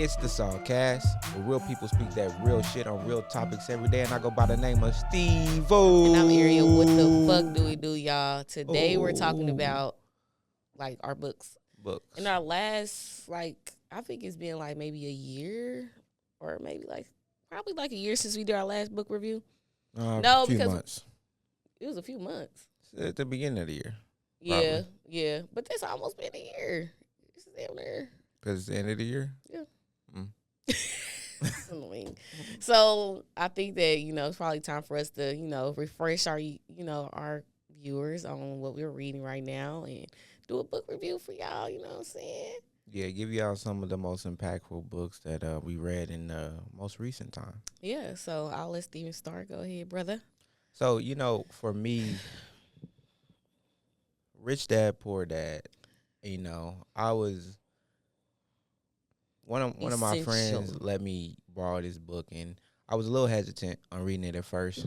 It's the SawCast, where real people speak that real shit on real topics every day, and I go by the name of Stevo. And I'm Ariel. What the fuck do we do, y'all? Today we're talking Ooh. about like our books. Books. In our last, I think it's been like maybe a year, or maybe probably like a year since we did our last book review. No, because months. It was a few months. At the beginning of the year. Yeah, probably. yeah, but that's almost been a year. It's down there. Because it's the end of the year? Yeah. Mm. Annoying. So I think that, it's probably time for us to, refresh our viewers on what we're reading right now and do a book review for y'all, you know what I'm saying? Yeah, give y'all some of the most impactful books that we read in the most recent time. Yeah, so I'll let Steven start. Go ahead, brother. So, for me, Rich Dad, Poor Dad, I was one of my friends let me borrow this book, and I was a little hesitant on reading it at first,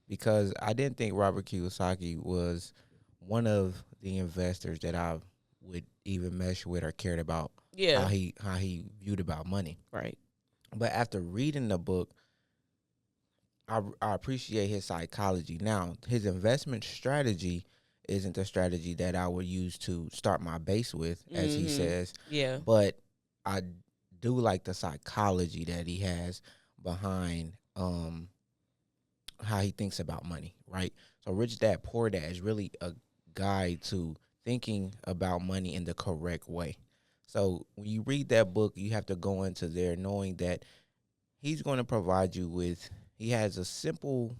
because I didn't think Robert Kiyosaki was one of the investors that I would even mesh with or cared about. Yeah. How he viewed about money. Right. But after reading the book, I appreciate his psychology. Now, his investment strategy isn't the strategy that I would use to start my base with, as he says. Yeah. But I do like the psychology that he has behind how he thinks about money, right? So Rich Dad, Poor Dad is really a guide to thinking about money in the correct way. So when you read that book, you have to go into there knowing that he's going to provide you with, he has a simple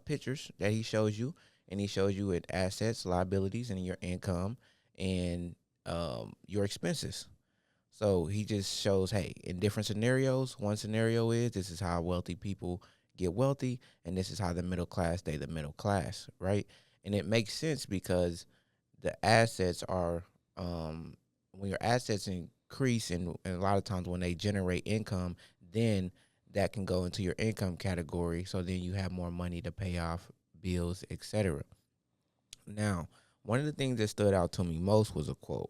pictures that he shows you, and he shows you with assets, liabilities, and your income and your expenses. So he just shows, hey, in different scenarios, one scenario is this is how wealthy people get wealthy, and this is how the middle class stay the middle class, right? And it makes sense because the assets are, when your assets increase, and a lot of times when they generate income, then that can go into your income category. So then you have more money to pay off bills, etc. Now, one of the things that stood out to me most was a quote.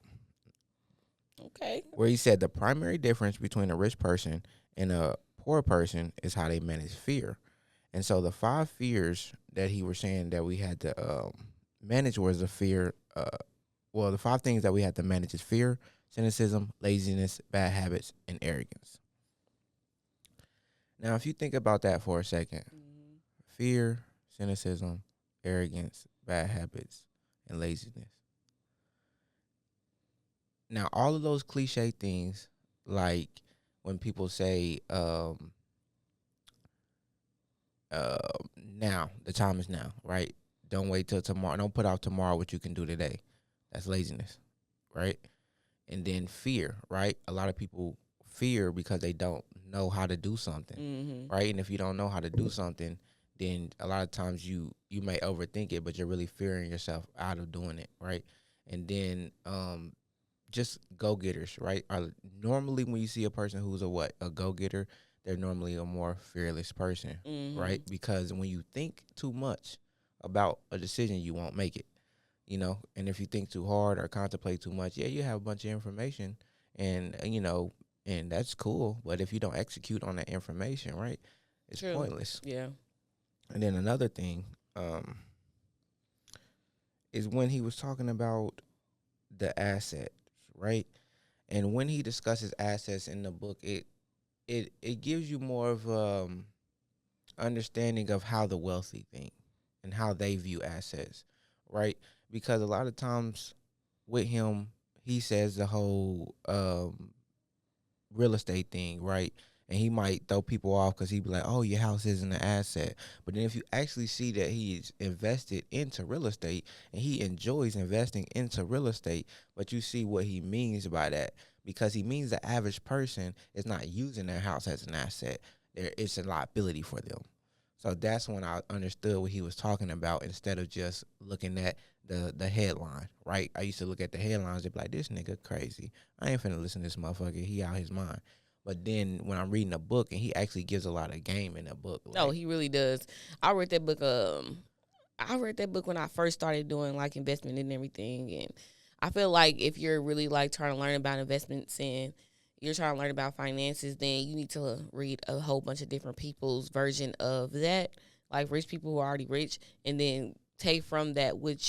Okay. Where he said the primary difference between a rich person and a poor person is how they manage fear. And so the 5 fears that he was saying that we had to manage was the fear. The 5 things that we had to manage is fear, cynicism, laziness, bad habits, and arrogance. Now, if you think about that for a second, fear, cynicism, arrogance, bad habits, and laziness. Now, all of those cliche things, like when people say, now, the time is now, right? Don't wait till tomorrow. Don't put out tomorrow what you can do today. That's laziness, right? And then fear, right? A lot of people fear because they don't know how to do something, right? And if you don't know how to do something, then a lot of times you may overthink it, but you're really fearing yourself out of doing it, right? And then just go-getters, right? Normally when you see a person who's a go-getter, they're normally a more fearless person, right? Because when you think too much about a decision, you won't make it, And if you think too hard or contemplate too much, yeah, you have a bunch of information, and and that's cool. But if you don't execute on that information, right, it's pointless. Yeah. And then another thing is when he was talking about the assets, right? And when he discusses assets in the book, it gives you more of understanding of how the wealthy think and how they view assets, right? Because a lot of times with him, he says the whole real estate thing, right? And he might throw people off because he'd be like, oh, your house isn't an asset. But then if you actually see that he's invested into real estate and he enjoys investing into real estate, but you see what he means by that, because he means the average person is not using their house as an asset. It's a liability for them. So that's when I understood what he was talking about, instead of just looking at the headline, right? I used to look at the headlines and be like, this nigga crazy. I ain't finna listen to this motherfucker. He out his mind. But then when I'm reading a book, and he actually gives a lot of game in the book. No, he really does. I read that book. I read that book when I first started doing investment and everything, and I feel like if you're really trying to learn about investments and you're trying to learn about finances, then you need to read a whole bunch of different people's version of that, like rich people who are already rich, and then take from that what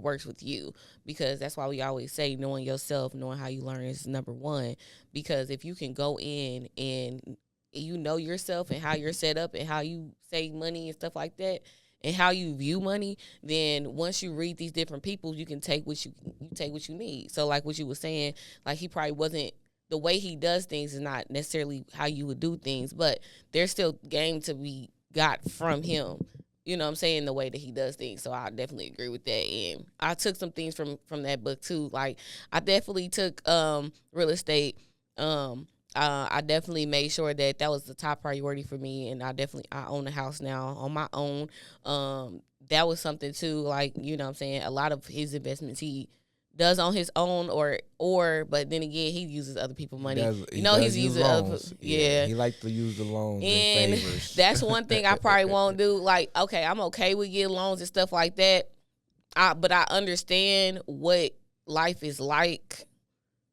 works with you, because that's why we always say knowing yourself, knowing how you learn is number one. Because if you can go in and you know yourself and how you're set up and how you save money and stuff like that, and how you view money, then once you read these different people, you can take what you take what you need. So like what you were saying, like he probably wasn't, the way he does things is not necessarily how you would do things, but there's still game to be got from him. You know what I'm saying? The way that he does things. So I definitely agree with that. And I took some things from that book too. Like I definitely took real estate. I definitely made sure that was the top priority for me, and I own a house now on my own. That was something too. Like, you know what I'm saying, a lot of his investments he does on his own, or but then again he uses other people's money. He's using loans. Yeah, he likes to use the loans and in favors. that's one thing I probably won't do. Like, okay, I'm okay with getting loans and stuff like that. But I understand what life is like,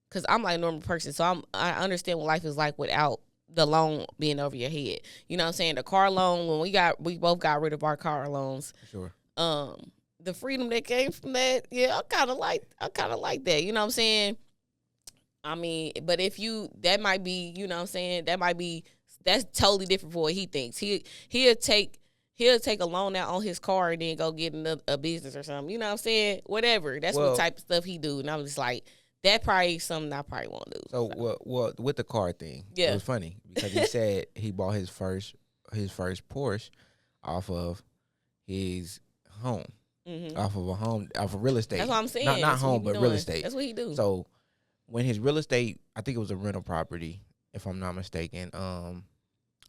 because I'm like a normal person, so I understand what life is like without the loan being over your head. You know what I'm saying? The car loan, when we both got rid of our car loans. Sure. The freedom that came from that, yeah, I kind of like that. You know what I'm saying? I mean, but if that might be, you know what I'm saying, that's totally different for what he thinks. He'll take a loan out on his car and then go get a business or something. You know what I'm saying? Whatever. That's what type of stuff he do. And I'm just like, that probably something I probably won't do. So. Well, with the car thing, it was funny because he said he bought his first Porsche off of his home. Mm-hmm. Off of real estate. That's what I'm saying. Not home, but real estate. That's what he do. So when his real estate, I think it was a rental property, if I'm not mistaken.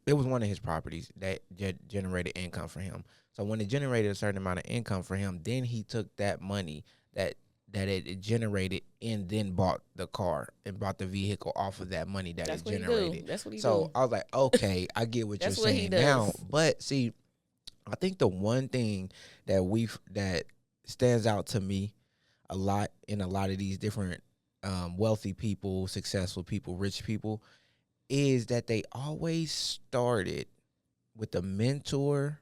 It was one of his properties that generated income for him. So when it generated a certain amount of income for him, then he took that money that it generated and then bought the car and bought the vehicle off of that money that it generated. That's what he do. So I was like, okay, I get what you're saying now. But see, I think the one thing that stands out to me a lot in a lot of these different wealthy people, successful people, rich people, is that they always started with a mentor,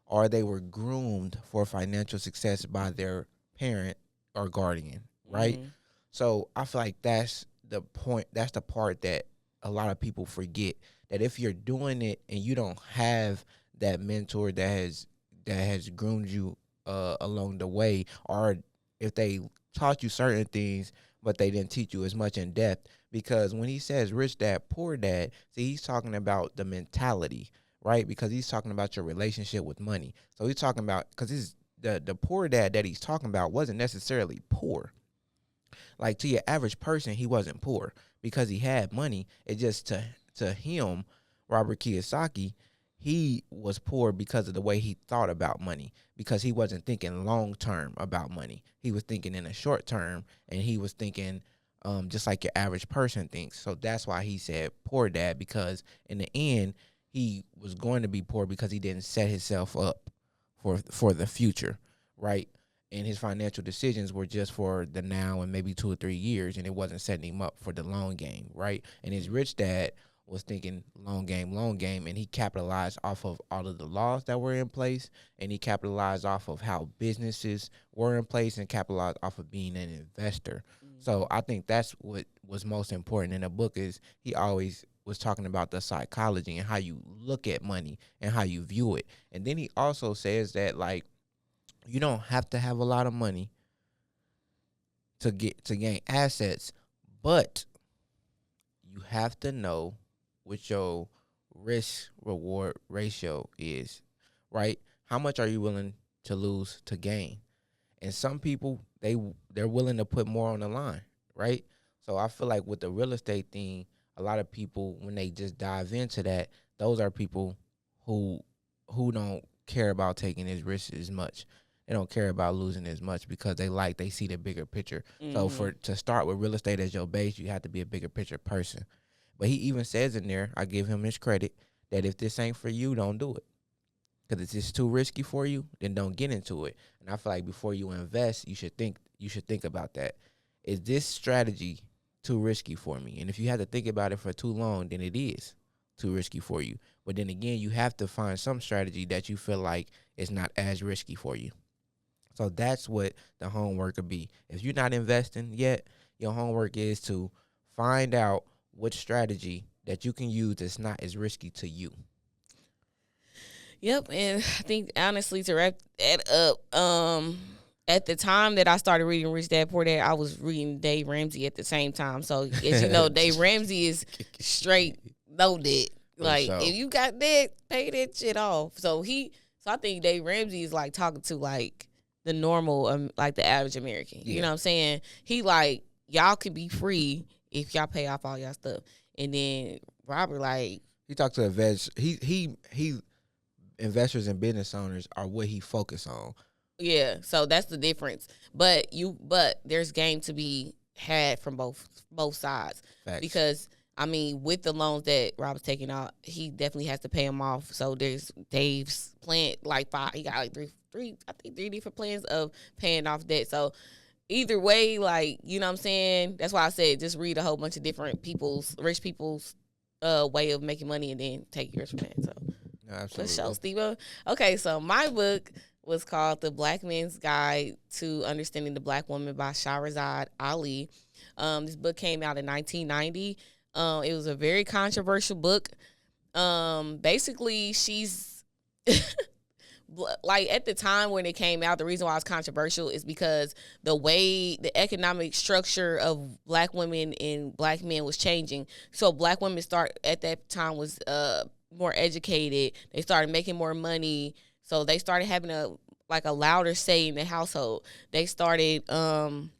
or they were groomed for financial success by their parent or guardian, right? Mm-hmm. So I feel like that's the point. That's the part that a lot of people forget, that if you're doing it and you don't have that mentor that has groomed you along the way, or if they taught you certain things but they didn't teach you as much in depth. Because when he says rich dad, poor dad, see, he's talking about the mentality, right? Because he's talking about your relationship with money. So he's talking about, because the poor dad that he's talking about wasn't necessarily poor. Like, to your average person, he wasn't poor because he had money. It just to him, Robert Kiyosaki, he was poor because of the way he thought about money, because he wasn't thinking long term about money. He was thinking in a short term, and he was thinking just like your average person thinks. So that's why he said poor dad, because in the end, he was going to be poor because he didn't set himself up for the future, right? And his financial decisions were just for the now and maybe 2 or 3 years, and it wasn't setting him up for the long game, right? And his rich dad was thinking long game, and he capitalized off of all of the laws that were in place, and he capitalized off of how businesses were in place, and capitalized off of being an investor. Mm-hmm. So I think that's what was most important in the book, is he always was talking about the psychology and how you look at money and how you view it. And then he also says that, like, you don't have to have a lot of money to gain assets, but you have to know what your risk reward ratio is, right? How much are you willing to lose to gain? And some people, they're willing to put more on the line, right? So I feel like with the real estate thing, a lot of people, when they just dive into that, those are people who don't care about taking this risk as much. They don't care about losing as much because they see the bigger picture. Mm-hmm. So to start with real estate as your base, you have to be a bigger picture person. But he even says in there, I give him his credit, that if this ain't for you, don't do it. Because if it's too risky for you, then don't get into it. And I feel like before you invest, you should think about that. Is this strategy too risky for me. And if you have to think about it for too long, then it is too risky for you. But then again, you have to find some strategy that you feel like is not as risky for you. So that's what the homework would be. If you're not investing yet, your homework is to find out what strategy that you can use that's not as risky to you. Yep, and I think honestly to wrap that up, at the time that I started reading Rich Dad Poor Dad, I was reading Dave Ramsey at the same time. So as you know, Dave Ramsey is straight no debt. Like if you got debt, pay that shit off. So I think Dave Ramsey is like talking to like the normal, like the average American. Yeah. You know what I'm saying? He like, y'all can be free if y'all pay off all y'all stuff. And then Robert like he talked to investors. He investors and business owners are what he focus on. Yeah, so that's the difference. But there's game to be had from both sides. Facts. Because I mean, with the loans that Robert's taking out, he definitely has to pay them off. So there's Dave's plan, like 5. He got like three different plans of paying off debt. So either way, like, you know what I'm saying? That's why I said just read a whole bunch of different rich people's way of making money and then take yours from that. So absolutely. For sure, Steve. Okay, so my book was called The Black Man's Guide to Understanding the Black Woman by Shahrazad Ali. This book came out in 1990. It was a very controversial book. Basically, she's like at the time when it came out, the reason why it's controversial is because the way the economic structure of black women and black men was changing. So black women at that time was more educated. They started making more money. So they started having a louder say in the household. They started calling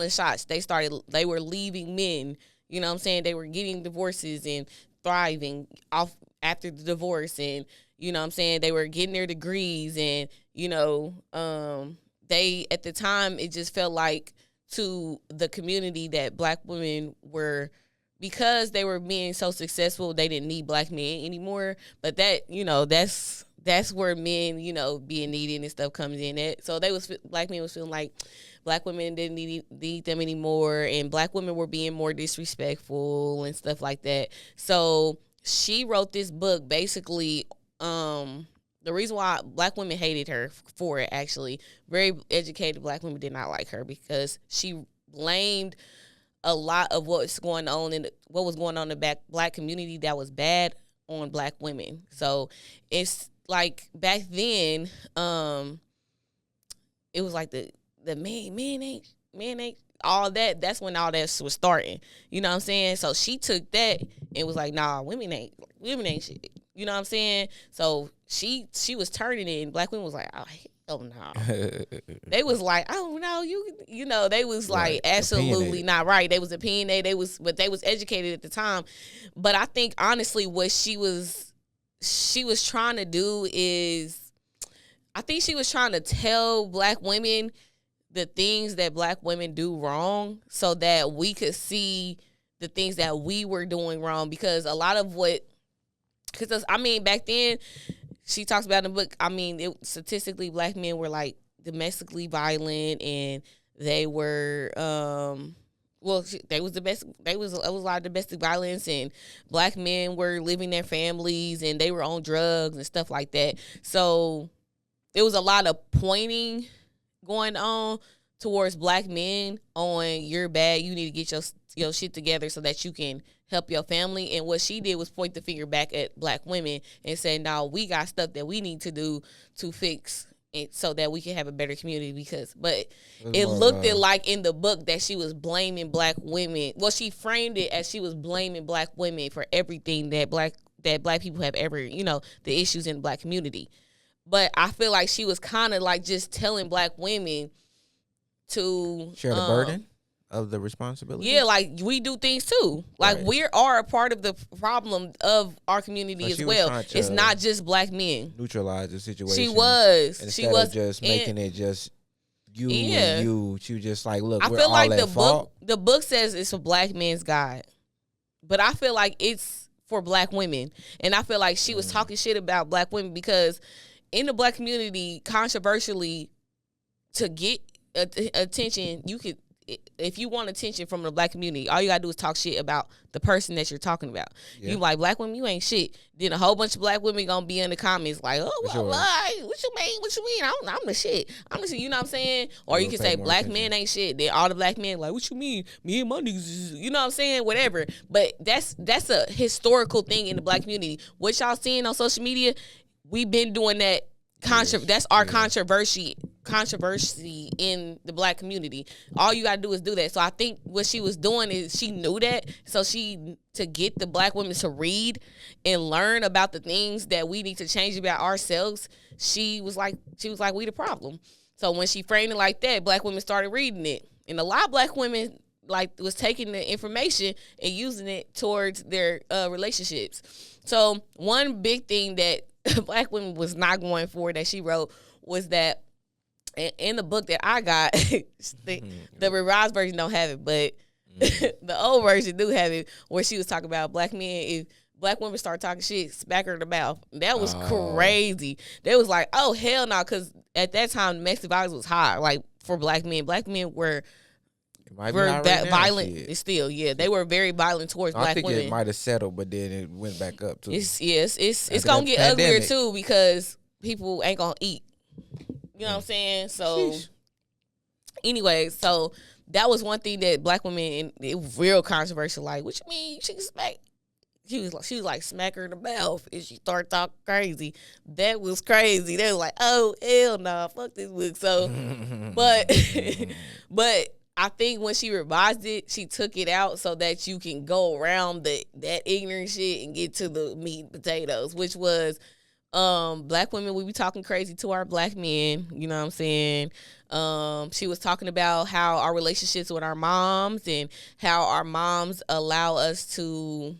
shots. They were leaving men. You know what I'm saying? They were getting divorces and thriving off after the divorce, and you know what I'm saying? They were getting their degrees, and you know, they at the time it just felt like to the community that black women were, because they were being so successful, they didn't need black men anymore. But that, you know, that's where men, you know, being needed and stuff comes in. So black men was feeling like black women didn't need them anymore, and black women were being more disrespectful and stuff like that. So she wrote this book basically. The reason why black women hated her for it, actually, very educated black women did not like her because she blamed a lot of what was going on in the black community that was bad on black women. So it's like back then, it was like the man ain't all that. That's when all that was starting. You know what I'm saying? So she took that and was like, nah, women ain't shit. You know what I'm saying? So she was turning it, and black women was like, oh hell no. They was like, oh no, you know, they was like absolutely not right. They was opinionated. But they was educated at the time. But I think honestly, what she was trying to do is, I think she was trying to tell black women the things that black women do wrong, so that we could see the things that we were doing wrong. Because a lot of because I mean, back then, she talks about in the book, I mean, statistically, black men were like domestically violent, and they were, there was a lot of domestic violence, and black men were leaving their families, and they were on drugs and stuff like that. So there was a lot of pointing going on towards black men on, you're bad, you need to get your shit together so that you can help your family. And what she did was point the finger back at black women and say, no, we got stuff that we need to do to fix it so that we can have a better community. But it looked like in the book that she was blaming black women. Well, she framed it as she was blaming black women for everything that black people have ever, you know, the issues in the black community. But I feel like she was kind of like just telling black women to share the burden of the responsibility. Yeah, like we do things too. Like we are a part of the problem of our community as well. It's not just black men. Neutralize the situation. She was of just making it just you and you. She was just like, look, I feel like the book says it's a black man's guide, but I feel like it's for black women, and I feel like she was talking shit about black women because in the black community, controversially, to get attention, you could if you want attention from the black community, all you gotta do is talk shit about the person that you're talking about. Yeah. You like, black women, you ain't shit. Then a whole bunch of black women gonna be in the comments like, oh, well, what you mean? What you mean? I'm the shit. I'm the shit. You know what I'm saying? Or you can say black men ain't shit. Then all the black men like, what you mean? Me and my niggas, you know what I'm saying? Whatever. But that's a historical thing in the black community. What y'all seeing on social media, we've been doing that. That's our controversy in the black community. All you gotta do is do that. So I think what she was doing is she knew that. So to get the black women to read and learn about the things that we need to change about ourselves, she was like, we the problem. So when she framed it like that, black women started reading it. And a lot of black women was taking the information and using it towards their relationships. So one big thing that black women was not going for that she wrote was that in the book that I got, the revised version don't have it, but the old version do have it, where she was talking about black men. If black women start talking shit, smack her in the mouth. That was crazy. They was like, oh, hell no, because at that time, domestic violence was high, like, for black men. Black men were violent still. Yeah, they were very violent towards black women. I think it might have settled, but then it went back up too. It's gonna get uglier too, because people ain't gonna eat. You know what I'm saying? So anyway, so that was one thing that black women, and it was real controversial. Like, what you mean she can smack? She was like, smack her in the mouth, and she started talking crazy. That was crazy. They was like, oh, hell no, fuck this book. So, but I think when she revised it, she took it out so that you can go around that ignorant shit and get to the meat and potatoes, which was black women, we be talking crazy to our black men. You know what I'm saying? She was talking about how our relationships with our moms and how our moms allow us to,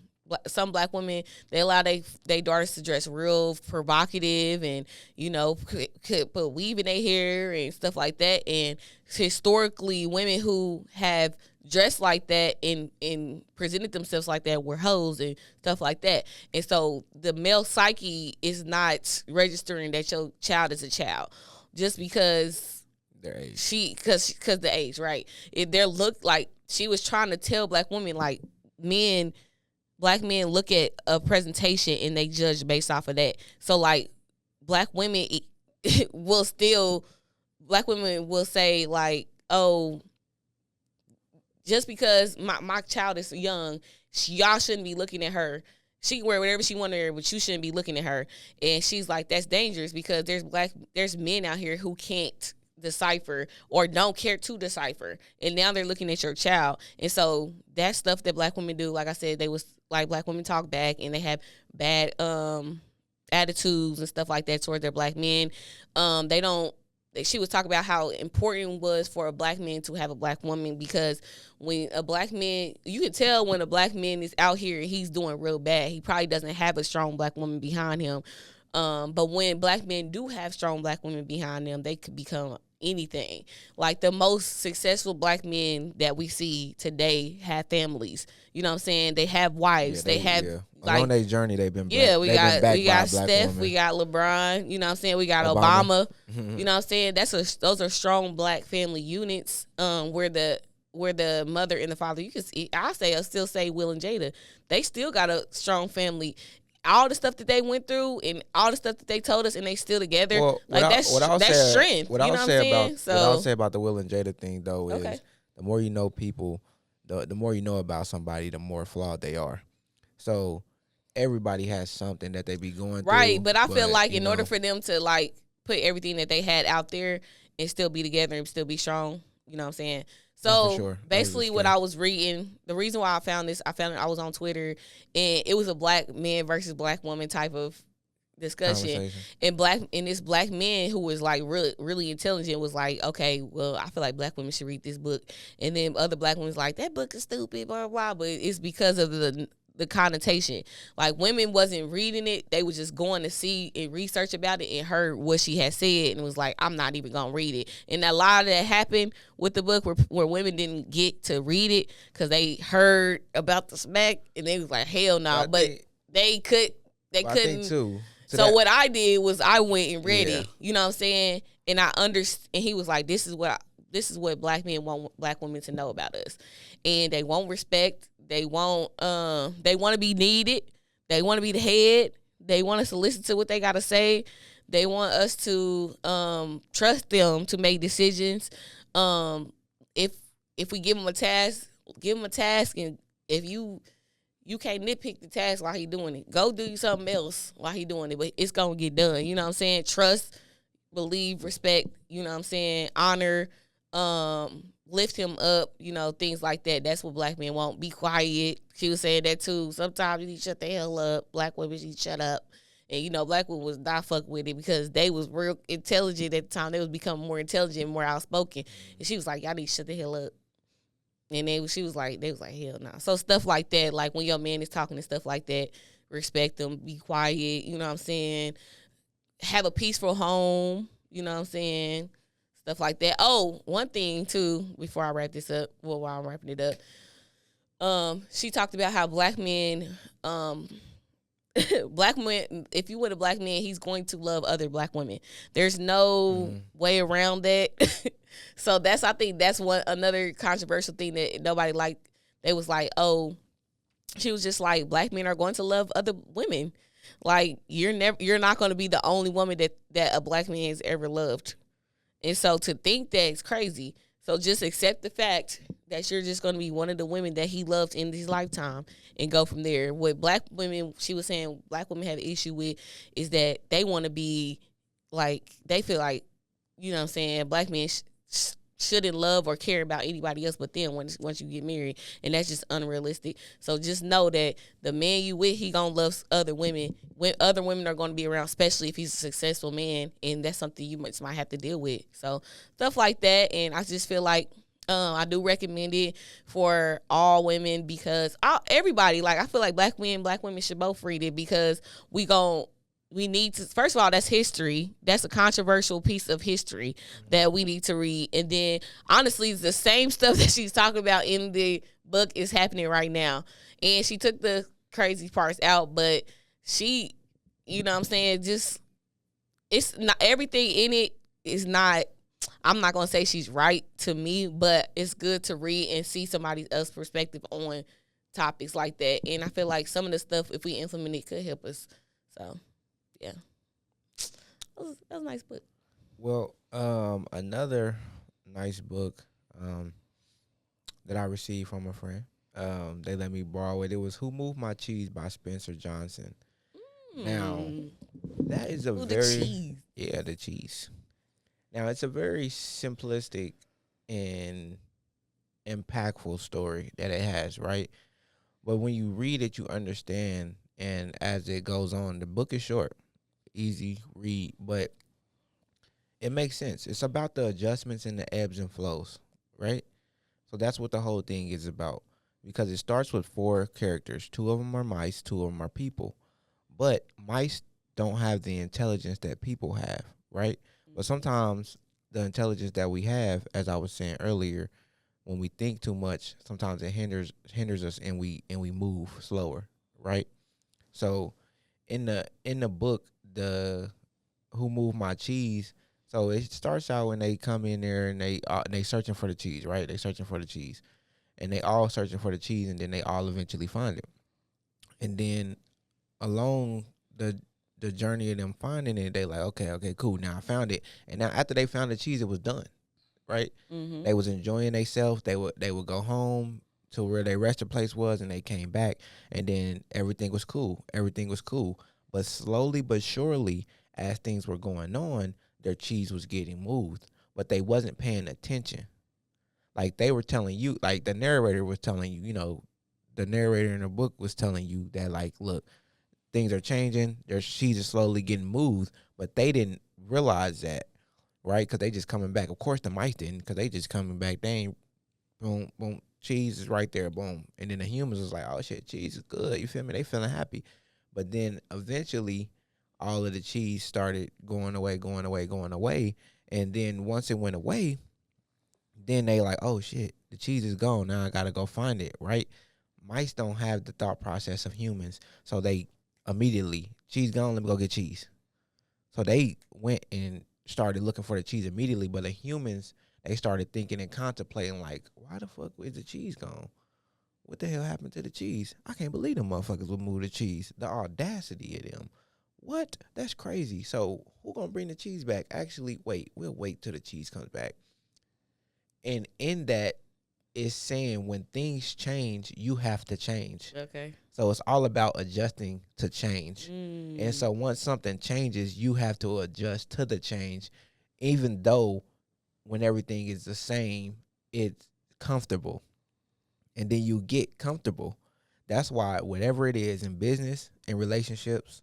some black women, they allow they daughters to dress real provocative and, you know, could put weave in their hair and stuff like that. And historically, women who have dressed like that and presented themselves like that were hoes and stuff like that. And so the male psyche is not registering that your child is a child just because their age. Because the age, right? Their look, like, she was trying to tell black women, like, black men look at a presentation and they judge based off of that. So, like, black women will say, like, oh, just because my child is young, y'all shouldn't be looking at her. She can wear whatever she want to wear, but you shouldn't be looking at her. And she's like, that's dangerous because there's men out here who can't decipher or don't care to decipher, and now they're looking at your child. And so that stuff that black women do, like I said, they was like, black women talk back and they have bad attitudes and stuff like that toward their black men. She was talking about how important it was for a black man to have a black woman, because when a black man, you can tell when a black man is out here and he's doing real bad, he probably doesn't have a strong black woman behind him. But when black men do have strong black women behind them, they could become anything. Like, the most successful black men that we see today have families. You know what I'm saying? They have wives. They have like, on their journey, they've been we got Steph, we got LeBron. You know what I'm saying? We got Obama. You know what I'm saying? Those are strong black family units. Where the mother and the father, you can see, I still say Will and Jada, they still got a strong family. All the stuff that they went through and all the stuff that they told us, and they still together. Well, like, that's strength. What I'll say about the Will and Jada thing, though, is the more you know people, the more you know about somebody, the more flawed they are. So everybody has something that they be going through. Right, but I feel like in order for them to, like, put everything that they had out there and still be together and still be strong, you know what I'm saying? So basically what I was reading, the reason why I found it, I was on Twitter, and it was a black man versus black woman type of discussion. And this black man who was, like, really, really intelligent was like, okay, well, I feel like black women should read this book. And then other black women was like, that book is stupid, blah, blah, blah. But it's because of the connotation. Like, women wasn't reading it, they was just going to see and research about it and heard what she had said and was like, I'm not even gonna read it. And a lot of that happened with the book where women didn't get to read it because they heard about the smack and they was like, hell no. But they couldn't too. So what I did was I went and read it. You know what I'm saying? And I understand. And he was like, this is what this is what black men want black women to know about us. And they want respect. They want to be needed. They want to be the head. They want us to listen to what they got to say. They want us to trust them to make decisions. If we give them a task, and if you can't nitpick the task while he doing it, go do something else while he doing it, but it's gonna get done. You know what I'm saying? Trust, believe, respect. You know what I'm saying? Honor, lift him up. You know, things like that. That's what black men want. Be quiet. She was saying that too. Sometimes you need to shut the hell up. Black women need to shut up. And, you know, black women was not fuck with it because they was real intelligent at the time. They was becoming more intelligent, more outspoken. And she was like, y'all need to shut the hell up. And they was like, hell no. Nah. So stuff like that, like when your man is talking and stuff like that, respect them, be quiet, you know what I'm saying? Have a peaceful home, you know what I'm saying? Stuff like that. Oh, one thing too, before I wrap this up, well, while I'm wrapping it up, she talked about how black men, if you with a black man, he's going to love other black women. There's no way around that. So I think that's another controversial thing that nobody liked. They was like, oh, she was just like, black men are going to love other women. Like you're not going to be the only woman that a black man has ever loved. And so to think that's crazy. So just accept the fact that you're just going to be one of the women that he loved in his lifetime and go from there. What black women, she was saying black women have an issue with is that they want to be like, they feel like, you know what I'm saying, black men shouldn't love or care about anybody else but them once you get married. And that's just unrealistic. So just know that the man you with, he going to love other women. When other women are going to be around, especially if he's a successful man. And that's something you might have to deal with. So stuff like that. And I just feel like I do recommend it for all women because everybody, like I feel like black women should both read it because we need to, first of all, that's history. That's a controversial piece of history that we need to read. And then, honestly, the same stuff that she's talking about in the book is happening right now. And she took the crazy parts out, but she, you know what I'm saying, just, it's not, everything in it is not, I'm not going to say she's right to me, but it's good to read and see somebody else's perspective on topics like that. And I feel like some of the stuff, if we implement it, could help us. So. Yeah, that was a nice book. Well, another nice book that I received from a friend. They let me borrow it. It was "Who Moved My Cheese" by Spencer Johnson. Now, that is the cheese. Now, it's a very simplistic and impactful story that it has, right? But when you read it, you understand. And as it goes on, the book is short. Easy read, but it makes sense. It's about the adjustments and the ebbs and flows, right? So that's what the whole thing is about because it starts with 4 characters. 2 of them are mice, 2 of them are people. But mice don't have the intelligence that people have, right? But sometimes the intelligence that we have, as I was saying earlier, when we think too much, sometimes it hinders us and we move slower, right? So in the book, the "Who Moved My Cheese," so it starts out when they come in there and they searching for the cheese, right? They searching for the cheese, and they all searching for the cheese, and then they all eventually find it. And then along the journey of them finding it, they like, okay, cool. Now I found it, and now after they found the cheese, it was done, right? Mm-hmm. They was enjoying themselves. They would go home to where their resting place was, and they came back, and then everything was cool. But slowly but surely, as things were going on, their cheese was getting moved, but they wasn't paying attention. Like they were telling you, like the narrator was telling you, you know, the narrator in the book was telling you that, like, look, things are changing. Their cheese is slowly getting moved, but they didn't realize that, right? Because they just coming back. Of course, the mice didn't, because they just coming back. They ain't, boom, boom, cheese is right there, boom. And then the humans was like, oh, shit, cheese is good. You feel me? They feeling happy. But then eventually all of the cheese started going away. And then once it went away, then they like, oh, shit, the cheese is gone. Now I got to go find it, right? Mice don't have the thought process of humans. So they immediately, cheese gone, let me go get cheese. So they went and started looking for the cheese immediately. But the humans, they started thinking and contemplating like, why the fuck is the cheese gone? What the hell happened to the cheese? I can't believe them motherfuckers would move the cheese. The audacity of them. What? That's crazy. So who gonna bring the cheese back? Actually, we'll wait till the cheese comes back. And in that, it's saying when things change, you have to change. Okay. So it's all about adjusting to change. Mm. And so once something changes, you have to adjust to the change, even though when everything is the same, it's comfortable. And then you get comfortable. That's why whatever it is in business and relationships,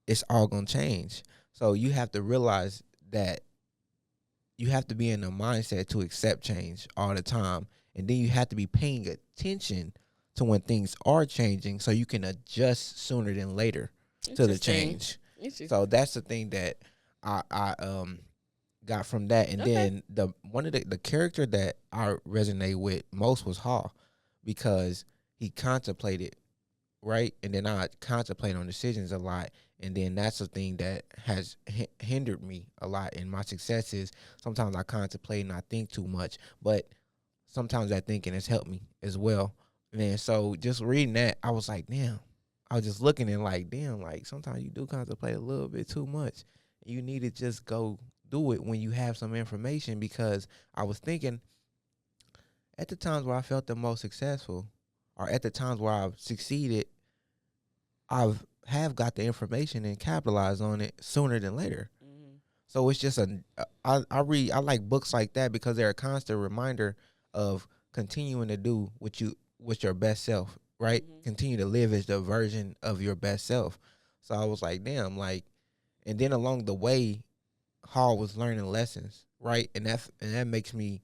it's all going to change. So you have to realize that you have to be in a mindset to accept change all the time. And then you have to be paying attention to when things are changing so you can adjust sooner than later to the change. So that's the thing that I got from that. And then one of the character that I resonate with most was Hall, because he contemplated, right? And then I contemplate on decisions a lot. And then that's the thing that has hindered me a lot in my successes. Sometimes I contemplate and I think too much, but sometimes that thinking has helped me as well. And so just reading that, I was like, damn. I was just looking and like, damn, like sometimes you do contemplate a little bit too much. You need to just go do it when you have some information, because I was thinking at the times where I felt the most successful, or at the times where I've succeeded, have got the information and capitalized on it sooner than later. Mm-hmm. So it's just I like books like that because they're a constant reminder of continuing to do what's your best self, right? Mm-hmm. Continue to live as the version of your best self. So I was like, damn, like, and then along the way, Hall was learning lessons, right? And that makes me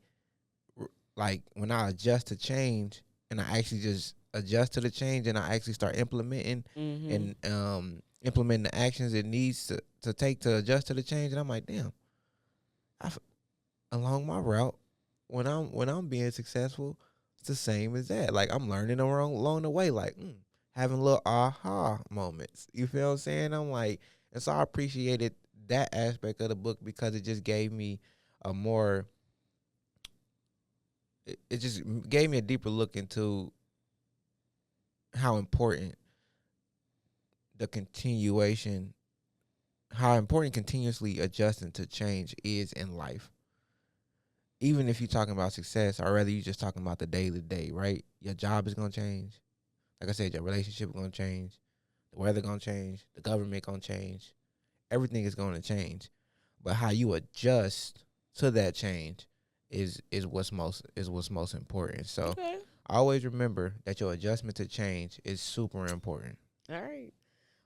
like, when I adjust to change and I actually just adjust to the change and I actually start implementing and implementing the actions it needs to take to adjust to the change, and I'm like, damn, along my route, when I'm being successful, it's the same as that. Like, I'm learning along the way, like having little aha moments. You feel what I'm saying? I'm like, and so I appreciated that aspect of the book because it just gave me a more. It just gave me a deeper look into how important continuously adjusting to change is in life. Even if you're talking about success, or rather you're just talking about the day to day, right? Your job is going to change. Like I said, your relationship is going to change. The weather going to change. The government going to change. Everything is going to change. But how you adjust to that change is what's most important. So okay. Always remember that your adjustment to change is super important. All right.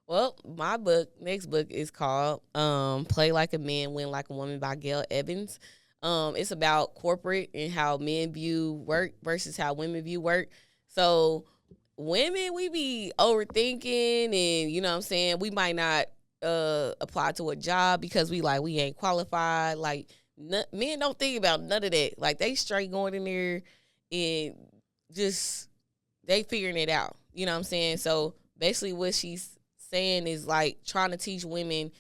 Well, my next book is called Play Like a Man, Win Like a Woman by Gail Evans. It's about corporate and how men view work versus how women view work. So women, we be overthinking, and you know what I'm saying, we might not apply to a job because we ain't qualified. Like, men don't think about none of that. Like, they straight going in there and just they figuring it out. You know what I'm saying? So basically what she's saying is like trying to teach women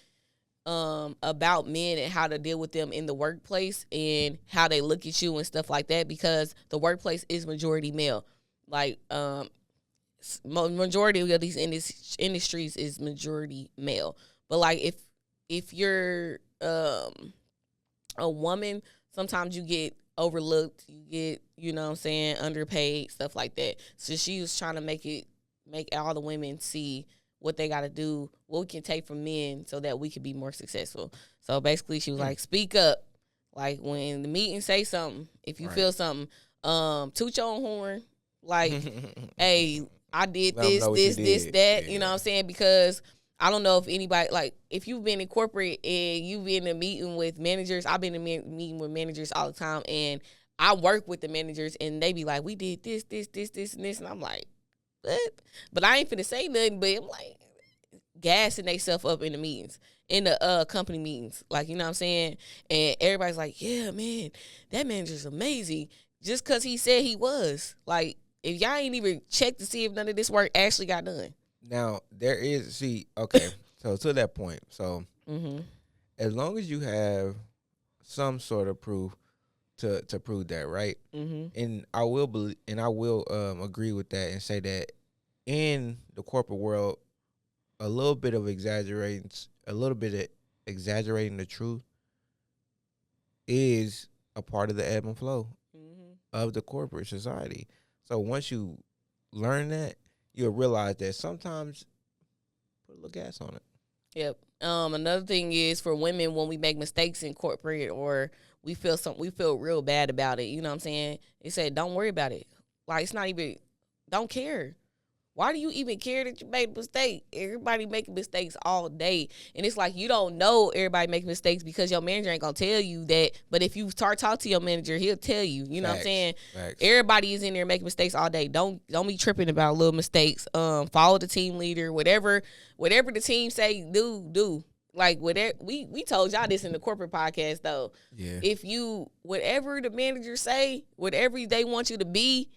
about men and how to deal with them in the workplace and how they look at you and stuff like that, because the workplace is majority male. Like majority of these industries is majority male. But like if you're a woman, sometimes you get overlooked, you get, you know what I'm saying, underpaid, stuff like that. So she was trying to make all the women see what they got to do, what we can take from men so that we can be more successful. So basically she was like, speak up. Like, when the meeting say something, if you feel something, toot your own horn. Like, hey, I did this, that, yeah. You know what I'm saying? Because I don't know if anybody, like, if you've been in corporate and you've been in a meeting with managers, I've been in a meeting with managers all the time, and I work with the managers, and they be like, we did this, and this, and I'm like, what? But I ain't finna say nothing, but I'm like, gassing themselves up in the meetings, in the company meetings, like, you know what I'm saying? And everybody's like, yeah, man, that manager's amazing, just because he said he was. Like, if y'all ain't even checked to see if none of this work actually got done. Now, okay, so to that point, so as long as you have some sort of proof to prove that, right? Mm-hmm. And I will agree with that and say that in the corporate world, a little bit of exaggerating the truth is a part of the ebb and flow of the corporate society. So once you learn that, you'll realize that sometimes put a little gas on it. Yep. Another thing is for women, when we make mistakes in corporate or we feel real bad about it. You know what I'm saying? It said, don't worry about it. Like, it's not even, don't care. Why do you even care that you made a mistake? Everybody making mistakes all day. And it's like you don't know everybody making mistakes because your manager ain't going to tell you that. But if you start talking to your manager, he'll tell you. You know what I'm saying? Facts. Everybody is in there making mistakes all day. Don't be tripping about little mistakes. Follow the team leader. Whatever the team say, do. Like, whatever, we told y'all this in the corporate podcast, though. Yeah. If you, whatever the manager say, whatever they want you to be,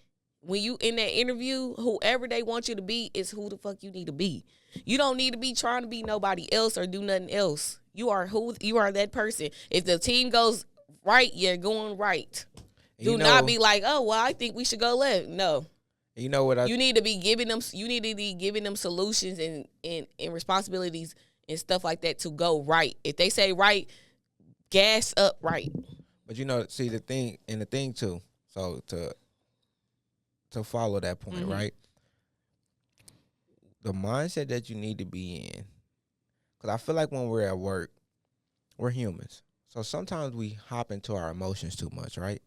when you in that interview, whoever they want you to be is who the fuck you need to be. You don't need to be trying to be nobody else or do nothing else. You are that person. If the team goes right, you're going right. Do not be like, oh, well, I think we should go left. No. You know what? You need to be giving them solutions and responsibilities and stuff like that to go right. If they say right, gas up right. But see the thing too. So to follow that point, right? The mindset that you need to be in, because I feel like when we're at work, we're humans. So sometimes we hop into our emotions too much, right?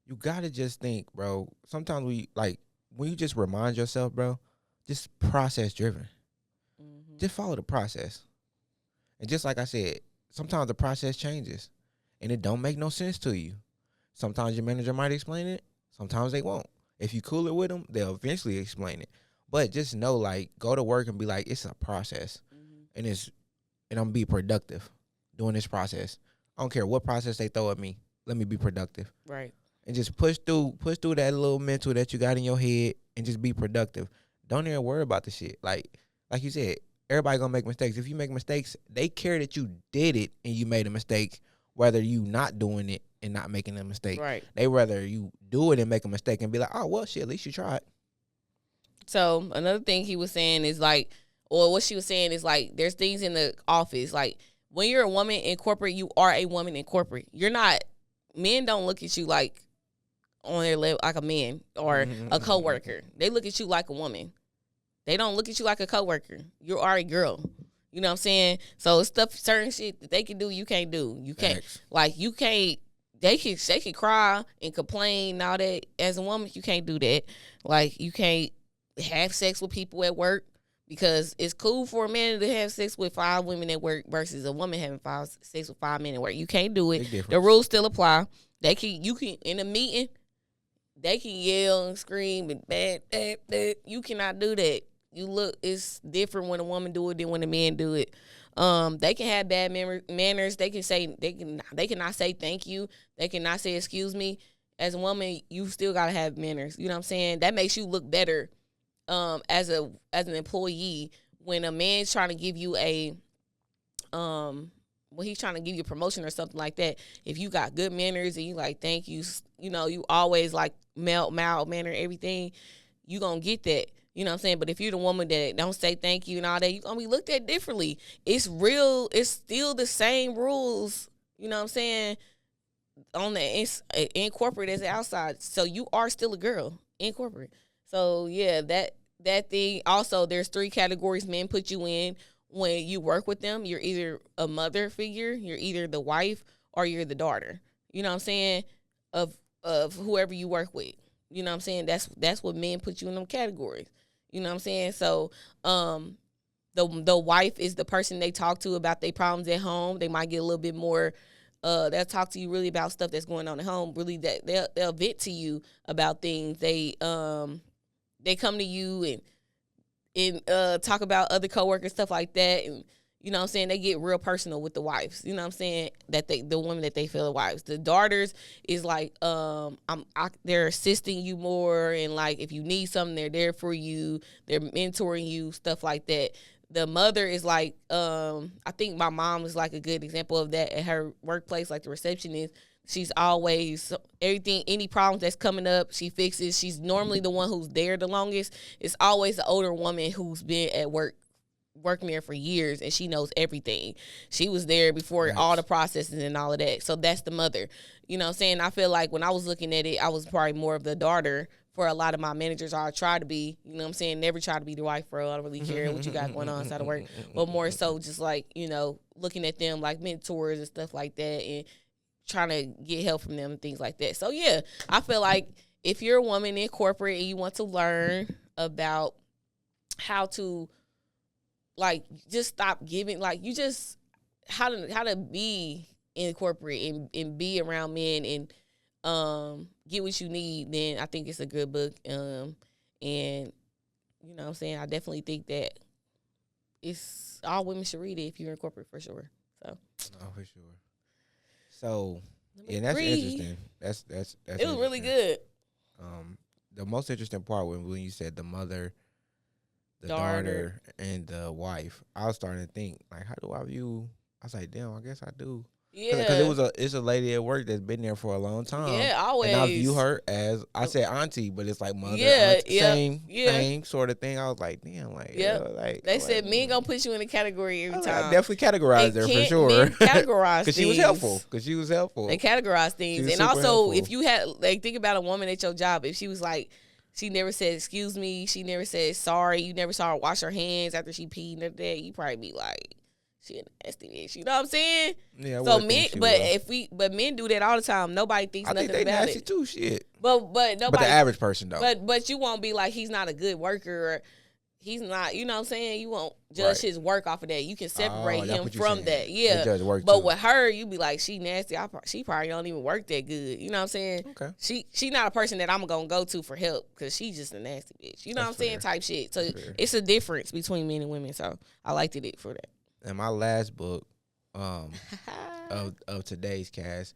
You got to just think, bro. Sometimes when you just remind yourself, bro, just process driven. Just follow the process. And just like I said, sometimes the process changes and it don't make no sense to you. Sometimes your manager might explain it. Sometimes they won't. If you cool it with them, they'll eventually explain it. But just know, like, go to work and be like, it's a process. And I'm going to be productive doing this process. I don't care what process they throw at me. Let me be productive. Right. And just push through that little mental that you got in your head and just be productive. Don't even worry about the shit. Like you said, everybody going to make mistakes. If you make mistakes, they care that you did it and you made a mistake, whether you not doing it and not making a mistake. Right. They rather you do it and make a mistake and be like, oh, well, shit, at least you tried. So another thing he was saying is like, or what she was saying is like, there's things in the office. Like, when you're a woman in corporate, you are a woman in corporate. You're not, men don't look at you like on their level, like a man or a coworker. They look at you like a woman. They don't look at you like a coworker. You are a girl. You know what I'm saying? So certain shit that they can do, you can't do. You can't, you can't. They can cry and complain and all that. As a woman, you can't do that. Like, you can't have sex with people at work because it's cool for a man to have sex with 5 women at work versus a woman having sex with 5 men at work. You can't do it. The rules still apply. You can in a meeting, they can yell and scream and bad. You cannot do that. It's different when a woman do it than when a man do it. They can have bad manners. They cannot say thank you. They cannot say excuse me. As a woman, you still gotta have manners. You know what I'm saying? That makes you look better as an employee. When a man's trying to give you when he's trying to give you a promotion or something like that, if you got good manners and you like thank you, you always like mild manner everything, you gonna get that. You know what I'm saying? But if you're the woman that don't say thank you and all that, you're going to be looked at differently. It's still the same rules, you know what I'm saying, in corporate as outside. So you are still a girl in corporate. So, yeah, that thing. Also, there's 3 categories men put you in when you work with them. You're either a mother figure, you're either the wife, or you're the daughter. You know what I'm saying? Of whoever you work with. You know what I'm saying? That's what men put you in them categories. You know what I'm saying? So, the wife is the person they talk to about their problems at home. They might get a little bit more. They'll talk to you really about stuff that's going on at home. Really, that they'll vent to you about things. They come to you and talk about other coworkers, stuff like that. And you know what I'm saying? They get real personal with the wives. You know what I'm saying? The women that they feel are wives. The daughters is like, they're assisting you more. And like, if you need something, they're there for you. They're mentoring you, stuff like that. The mother is like, I think my mom is like a good example of that at her workplace, like the receptionist. She's always everything, any problems that's coming up, she fixes. She's normally the one who's there the longest. It's always the older woman who's been at working there for years, and she knows everything. She was there before all the processes and all of that. So that's the mother. You know what I'm saying? I feel like when I was looking at it, I was probably more of the daughter for a lot of my managers. I try to be, you know what I'm saying? Never try to be the wife, bro. I don't really care what you got going on outside of work. But more so just like, you know, looking at them like mentors and stuff like that and trying to get help from them and things like that. So, yeah, I feel like if you're a woman in corporate and you want to learn about how to, like, just stop giving, like, you just, how to be in corporate and be around men and get what you need, then I think it's a good book. And you know what I'm saying, I definitely think that it's all women should read it if you're in corporate, for sure. So for sure. So yeah, that's interesting. That's it was really good. The most interesting part when you said the mother, the daughter and the wife, I was starting to think, like, how do I view? I was like, damn, I guess I do. Yeah, because it's a lady at work that's been there for a long time. Yeah, always. And I view her as, I said auntie, but it's like mother, auntie, same sort of thing. I was like, damn, like, like they said men gonna put you in a category every time. I definitely categorized her for sure. Categorize because she was helpful. They categorize things, and also helpful. If you had, like, think about a woman at your job. If she was like, she never said excuse me, she never said sorry, you never saw her wash her hands after she peed and that, you probably be like, she a nasty bitch. You know what I'm saying? Yeah. So men, men do that all the time. Nobody thinks nothing think they about nasty it. Too, shit. But nobody. But the average person though. But you won't be like, he's not a good worker, or he's not. You know what I'm saying? You won't judge his work off of that. You can separate him from that. Yeah. But with her, you be like, she nasty. She probably don't even work that good. You know what I'm saying? Okay. She not a person that I'm gonna go to for help because she's just a nasty bitch. You know what I'm saying? Type shit. So it's a difference between men and women. So I liked it for that. And my last book of today's cast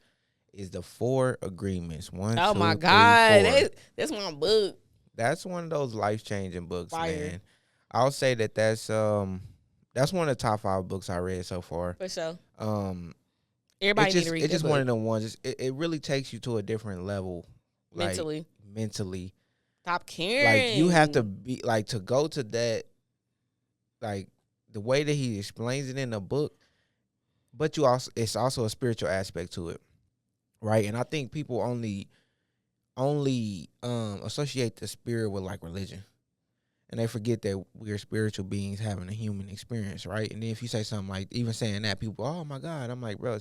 is the 4 Agreements. Oh my God, that's my book. That's one of those life-changing books, man. I'll say that's one of the top 5 books I read so far. For sure. Everybody need to read. It's just one of them ones. It really takes you to a different level, mentally. Stop caring. Like, you have to be like, to go to that, like, the way that he explains it in the book, but it's also a spiritual aspect to it, right? And I think people only associate the spirit with, like, religion, and they forget that we're spiritual beings having a human experience, right? And then if you say something like, even saying that, people, oh my God, I'm like, bro,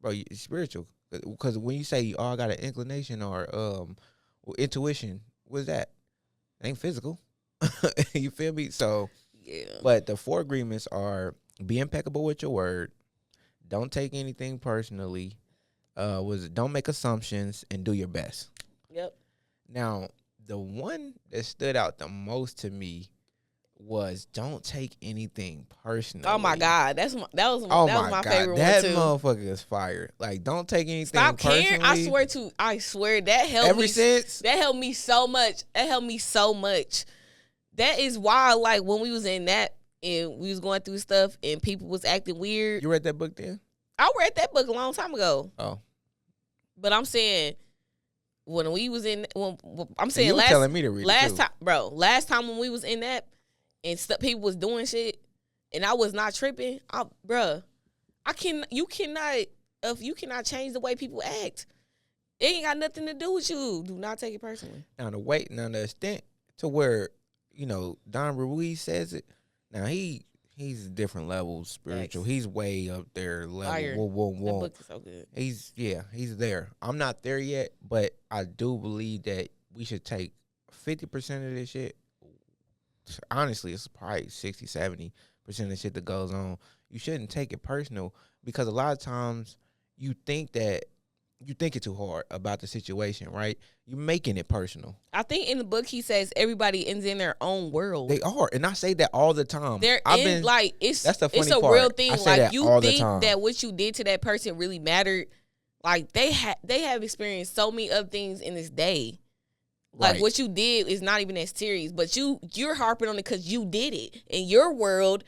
it's spiritual, because when you say, oh, I got an inclination or intuition, what's that? It ain't physical. You feel me? So. Yeah. But the 4 agreements are: be impeccable with your word, don't take anything personally, don't make assumptions, and do your best. Yep. Now, the one that stood out the most to me was don't take anything personally. Oh my God, that was my favorite one too. That motherfucker is fire. Like, don't take anything personally. Stop caring. I swear that helped me. That helped me so much. That is why, like, when we was in that and we was going through stuff and people was acting weird. You read that book then? I read that book a long time ago. Oh. But I'm saying, when we was in, you were telling me to read last time, bro. Last time when we was in that and people was doing shit and I was not tripping, you cannot change the way people act. It ain't got nothing to do with you. Do not take it personally. Now the extent to where, you know, Don Ruiz says it. Now he's different levels spiritual. Thanks. He's way up there level. Whoa. That book is so good. He's there. I'm not there yet, but I do believe that we should take 50% of this shit. Honestly, it's probably 60-70% of the shit that goes on. You shouldn't take it personal, because a lot of times you think it too hard about the situation, right? You're making it personal. I think in the book he says everybody ends in their own world. They are, and I say that all the time. That's the funny part. It's a real thing. Like, you think that what you did to that person really mattered. Like, they have experienced so many other things in this day. Like, what you did is not even that serious, but you're harping on it because you did it. In your world,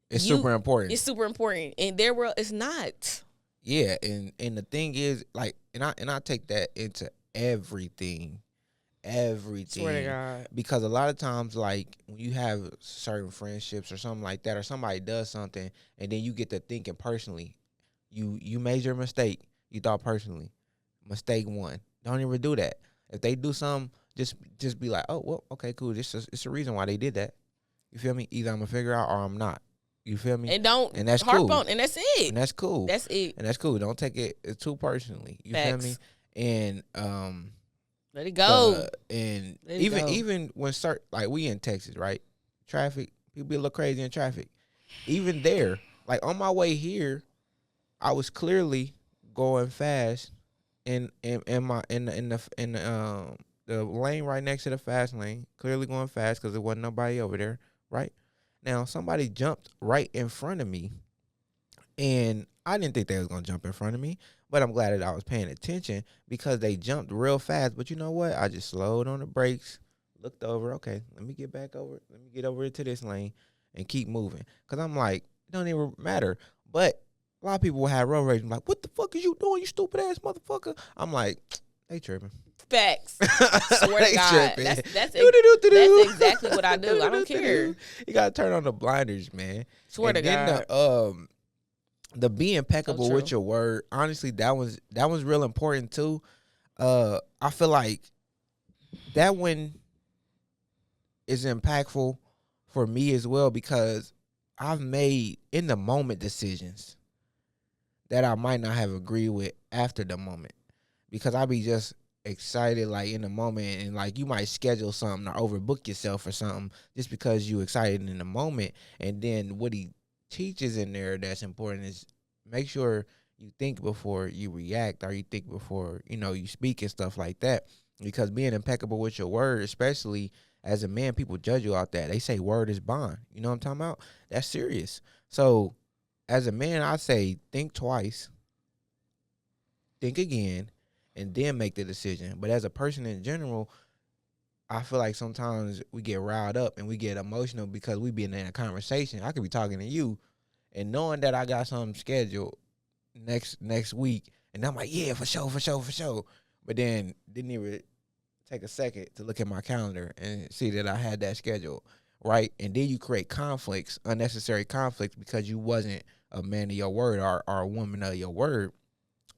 it's super important. It's super important. In their world, it's not. Yeah, and the thing is, like, and I take that into everything, Swear to everything, God. because a lot of times, like, when you have certain friendships or something like that, or somebody does something, and then you get to thinking personally, you made your mistake, you thought personally, mistake one. Don't even do that. If they do something, just be like, oh well, okay, cool. It's a reason why they did that. You feel me? Either I'm gonna figure out or I'm not. You feel me? And don't And that's harp cool. on, and that's it. And that's cool. That's it. And that's cool. Don't take it too personally. You feel me? Facts. And Let it go. and Let it even go. even when like we in Texas, right? Traffic, people be a little crazy in traffic. Even there, like on my way here, I was clearly going fast in my in the lane right next to the fast lane, clearly going fast because there wasn't nobody over there, right? Now somebody jumped right in front of me, and I didn't think they was gonna jump in front of me, but I'm glad that I was paying attention because they jumped real fast. But you know what? I just slowed on the brakes, looked over. Okay, let me get back over. Let me get over into this lane and keep moving. Cause I'm like, it don't even matter. But a lot of people will have road rage. I'm like, what the fuck is you doing, you stupid ass motherfucker? I'm like, they tripping. Facts. Swear to God. Tripping. That's exactly what I do. I don't care. You gotta turn on the blinders, man. Swear to God. The be impeccable So with true. your word, honestly, that was real important too. I feel like that one is impactful for me as well because I've made in the moment decisions that I might not have agreed with after the moment because I be just excited like in the moment, and like you might schedule something or overbook yourself or something just because you excited in the moment. And then what he teaches in there that's important is make sure you think before you react, or you think before you speak and stuff like that, because being impeccable with your word, especially as a man, people judge you out that. They say word is bond. You know what I'm talking about? That's serious. So as a man, I say think twice, think again, and then make the decision. But as a person in general, I feel like sometimes we get riled up and we get emotional because we been in a conversation. I could be talking to you and knowing that I got something scheduled next week, and I'm like, yeah, for sure. But then didn't even take a second to look at my calendar and see that I had that scheduled, right? And then you create conflicts, unnecessary conflicts, because you wasn't a man of your word or a woman of your word.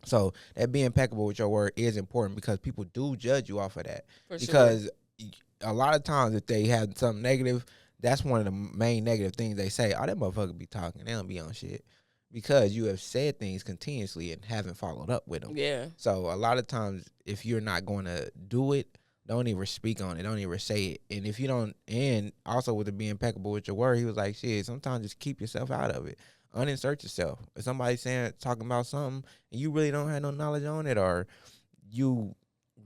So that being impeccable with your word is important because people do judge you off of that. For Because sure. a lot of times if they have something negative, that's one of the main negative things they say. Oh, that motherfucker be talking. They don't be on shit. Because you have said things continuously and haven't followed up with them. Yeah. So a lot of times if you're not going to do it, don't even speak on it. Don't even say it. And if you don't, and also with it being impeccable with your word, he was like, shit, sometimes just keep yourself out of it. Uninsert yourself. If somebody's talking about something and you really don't have no knowledge on it, or you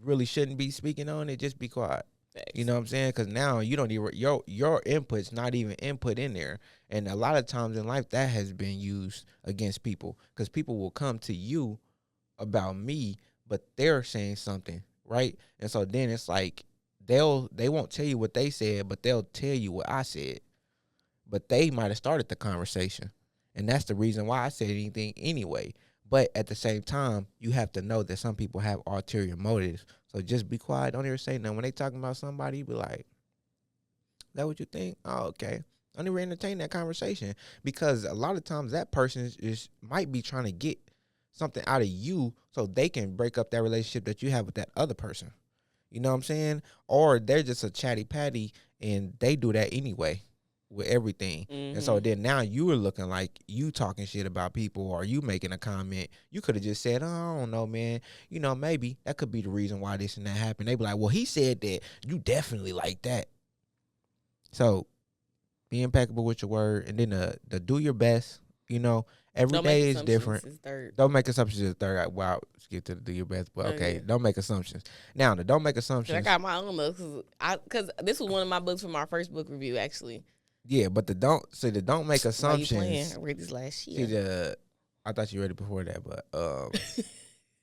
really shouldn't be speaking on it, just be quiet. Facts. You know what I'm saying? Because now you don't even your input's not even input in there, and a lot of times in life that has been used against people because people will come to you about me, but they're saying something, right? And so then it's like they won't tell you what they said, but they'll tell you what I said, but they might have started the conversation. And that's the reason why I said anything anyway. But at the same time, you have to know that some people have ulterior motives. So just be quiet. Don't ever say nothing. When they talking about somebody, you be like, is that what you think? Oh, okay. Don't even entertain that conversation. Because a lot of times that person might be trying to get something out of you so they can break up that relationship that you have with that other person. You know what I'm saying? Or they're just a chatty patty and they do that anyway with everything. Mm-hmm. And so then now you were looking like you talking shit about people, or you making a comment. You could have just said, oh, I don't know, man. Maybe that could be the reason why this and that happened. They be like, well, he said that. You definitely like that. So be impeccable with your word, and then the do your best. Every day is different. Don't make assumptions is third. Wow, let's get to the do your best. But okay, yeah. Don't make assumptions. Now, the don't make assumptions. I got my own books because this was one of my books from our first book review, actually. Yeah, but the don't make assumptions. Why you playing? I read this last year. See, I thought you read it before that, but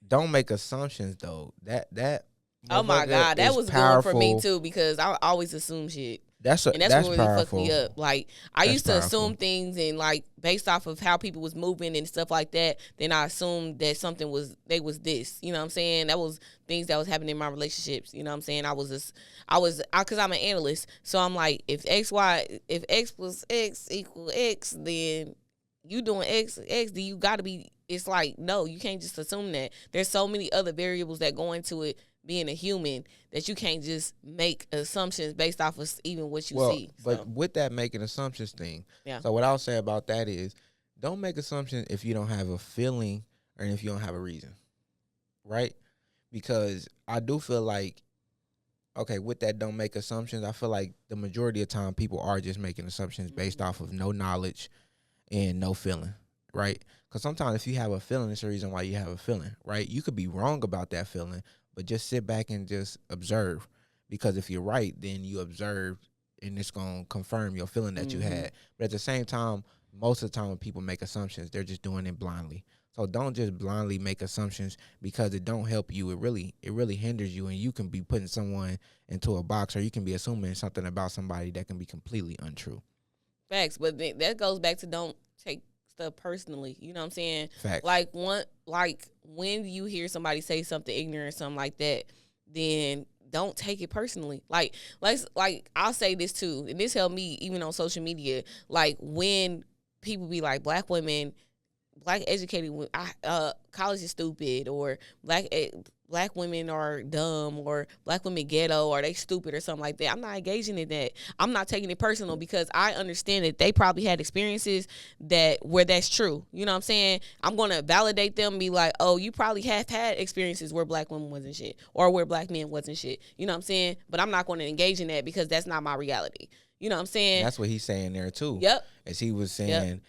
don't make assumptions though. That oh my God, that was powerful. good for me too because I always assume shit. That's and that's what really fucked powerful. me up. Like, I That's used to powerful. assume things, and like based off of how people was moving and stuff like that, then I assumed that something was this. You know what I'm saying? That was things that was happening in my relationships. You know what I'm saying? Because I'm an analyst, so I'm like, if X plus X equal X, then you doing X, then you got to be. It's like, no, you can't just assume that. There's so many other variables that go into it being a human that you can't just make assumptions based off of even what you see. But with that making assumptions thing, yeah. So what I'll say about that is, don't make assumptions if you don't have a feeling or if you don't have a reason, right? Because I do feel like, okay, with that, don't make assumptions. I feel like the majority of time people are just making assumptions based off of no knowledge and no feeling, right? Because sometimes if you have a feeling, it's a reason why you have a feeling, right? You could be wrong about that feeling, but just sit back and just observe. Because if you're right, then you observe, and it's going to confirm your feeling that you had. But at the same time, most of the time when people make assumptions, they're just doing it blindly. So don't just blindly make assumptions because it don't help you. It really hinders you, and you can be putting someone into a box, or you can be assuming something about somebody that can be completely untrue. Facts, but that goes back to don't take stuff personally. You know what I'm saying? Facts. Like when you hear somebody say something ignorant or something like that, then don't take it personally. Like I'll say this too, and this helped me even on social media. Like when people be like, black educated, college is stupid, or black women are dumb, or black women ghetto, or they stupid or something like that. I'm not engaging in that. I'm not taking it personal because I understand that they probably had experiences where that's true. You know what I'm saying? I'm going to validate them and be like, oh, you probably have had experiences where black women wasn't shit or where black men wasn't shit. You know what I'm saying? But I'm not going to engage in that because that's not my reality. You know what I'm saying? And that's what he's saying there too. Yep. As he was saying,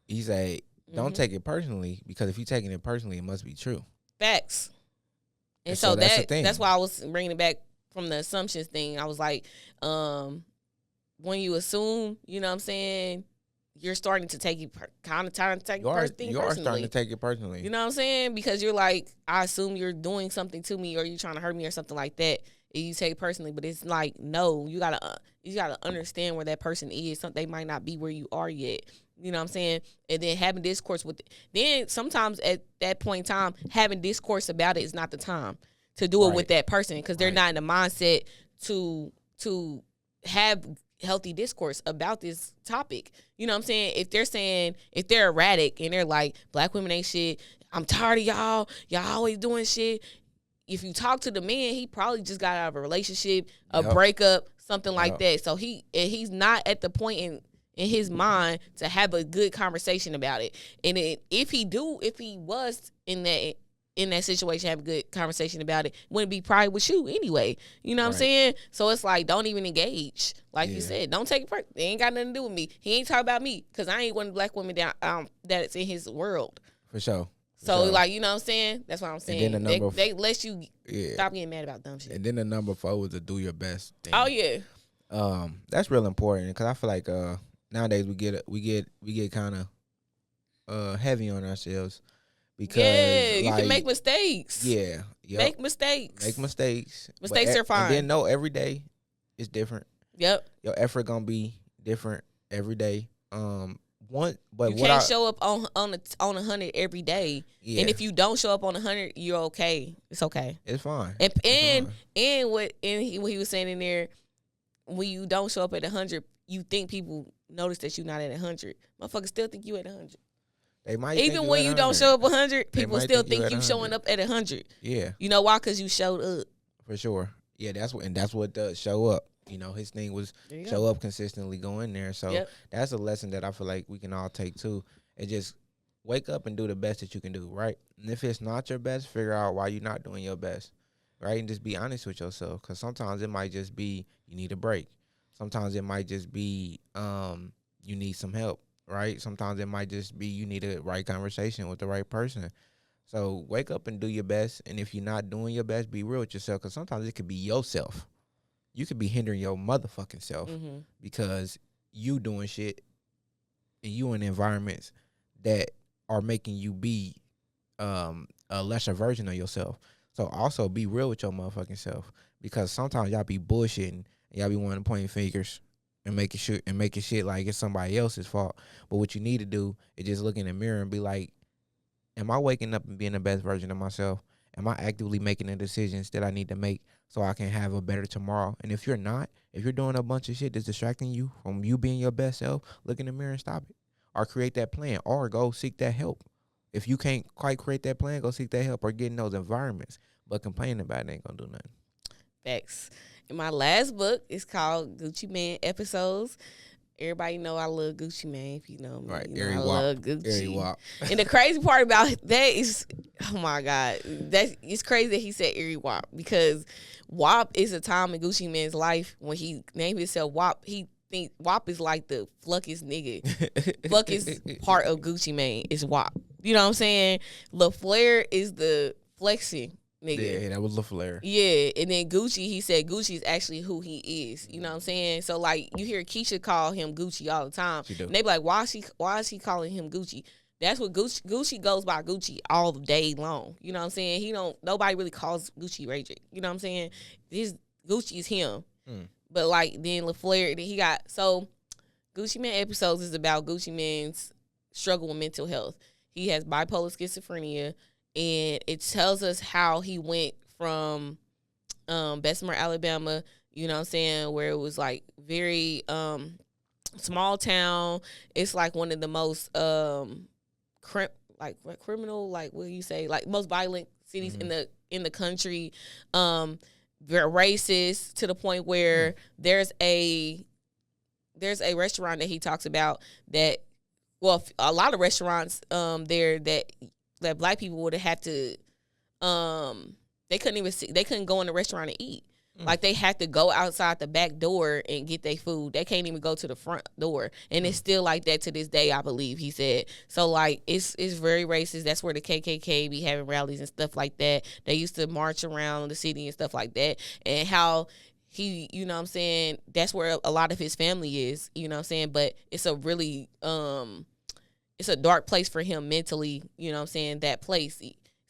he said, don't take it personally, because if you're taking it personally, it must be true. Facts. And so that's why I was bringing it back from the assumptions thing. I was like, when you assume, you know what I'm saying, you're starting to take it personally. You are starting to take it personally. You know what I'm saying? Because you're like, I assume you're doing something to me, or you're trying to hurt me or something like that, and you take it personally. But it's like, no, you gotta understand where that person is. They might not be where you are yet. You know what I'm saying? And then having discourse with it. Then sometimes at that point in time, having discourse about it is not the time to do it with that person, because they're not in the mindset to have healthy discourse about this topic. You know what I'm saying? If they're erratic and they're like, black women ain't shit, I'm tired of y'all always doing shit. If you talk to the man, he probably just got out of a relationship, a breakup, something like that. So he's not at the point in his mind to have a good conversation about it. And if he was in that situation, have a good conversation about it, wouldn't be probably with you anyway. You know what I'm saying? So it's like, don't even engage. Like you said, don't take it personally. It ain't got nothing to do with me. He ain't talking about me, because I ain't one of the black women that's in his world. For sure. So like, you know what I'm saying? That's what I'm saying. And then the they let you stop getting mad about dumb shit. And then the number 4 was to do your best thing. Oh yeah. That's real important, because I feel like nowadays we get kind of heavy on ourselves, because you can make mistakes. Yeah. Yep. Make mistakes. Mistakes are fine. And then every day is different. Yep. Your effort gonna be different every day. You can't show up on 100 every day. Yeah. And if you don't show up on 100, you're okay. It's okay. It's fine. And what he was saying in there, when you don't show up at 100, you think people notice that you're not at 100. Motherfuckers still think you at 100. They might even when you don't show up 100, people still think you showing up at 100. Yeah. You know why? Because you showed up. For sure. Yeah, that's what does show up. You know, his thing was show up consistently, go in there. So that's a lesson that I feel like we can all take too. And just wake up and do the best that you can do, right? And if it's not your best, figure out why you're not doing your best, right? And just be honest with yourself, because sometimes it might just be you need a break. Sometimes it might just be you need some help, right? Sometimes it might just be you need a right conversation with the right person. So wake up and do your best. And if you're not doing your best, be real with yourself, because sometimes it could be yourself. You could be hindering your motherfucking self because you doing shit and you in environments that are making you be a lesser version of yourself. So also be real with your motherfucking self, because sometimes y'all be bullshitting and y'all be wanting to point fingers. and making shit like it's somebody else's fault. But what you need to do is just look in the mirror and be like, am I waking up and being the best version of myself? Am I actively making the decisions that I need to make so I can have a better tomorrow? And if you're not, if you're doing a bunch of shit that's distracting you from you being your best self, look in the mirror and stop it. Or create that plan, or go seek that help. If you can't quite create that plan, go seek that help or get in those environments. But complaining about it ain't gonna do nothing. Facts. And my last book is called Gucci Mane Episodes. Everybody know I love Gucci Mane. If you know me, Right, you know I love Gucci. Airy Wop. And the crazy part about that is, oh my God, it's crazy that he said Airy Wop, because Wop is a time in Gucci Mane's life when he named himself Wop. He think Wop is like the fluckest nigga. Fluckest part of Gucci Mane is Wop. You know what I'm saying? LaFleur is the flexing nigga. Yeah, that was LaFleur. Yeah, and then Gucci, he said Gucci is actually who he is. You know what I'm saying? So like you hear Keisha call him Gucci all the time. And they be like, why is he calling him Gucci? That's what Gucci goes by Gucci all day long. You know what I'm saying? Nobody really calls Gucci Ray J. You know what I'm saying? Gucci is him. But like then LaFleur, then he got, so Gucci Mane Episodes is about Gucci Mane's struggle with mental health. He has bipolar schizophrenia, and it tells us how he went from Bessemer, Alabama, you know what I'm saying, where it was like very small town. It's like one of the most criminal, like what do you say, like most violent cities in the country. Very racist to the point where there's a restaurant that he talks about that, well, a lot of restaurants there that black people would have had to they couldn't go in the restaurant and eat. Like they had to go outside the back door and get their food. They can't even go to the front door. And it's still like that to this day, I believe, he said. So like it's very racist. That's where the KKK be having rallies and stuff like that. They used to march around the city and stuff like that. And how he, you know what I'm saying, that's where a lot of his family is, you know what I'm saying? But it's a really it's a dark place for him mentally, you know what I'm saying, that place.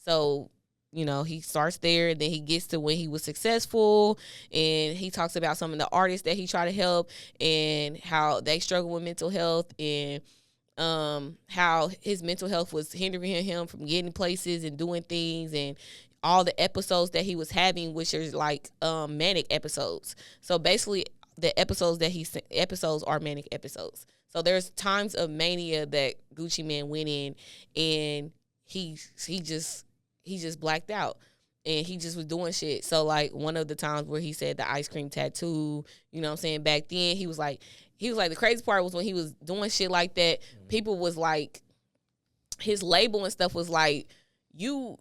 So you know, he starts there, and then he gets to when he was successful, and he talks about some of the artists that he tried to help and how they struggle with mental health, and how his mental health was hindering him from getting places and doing things, and all the episodes that he was having, which are like manic episodes. So basically, the episodes are manic episodes. So there's times of mania that Gucci Mane went in, and he just blacked out, and he just was doing shit. So like one of the times where he said the ice cream tattoo, you know what I'm saying, back then he was like the crazy part was when he was doing shit like that, people was like, his label and stuff was like, you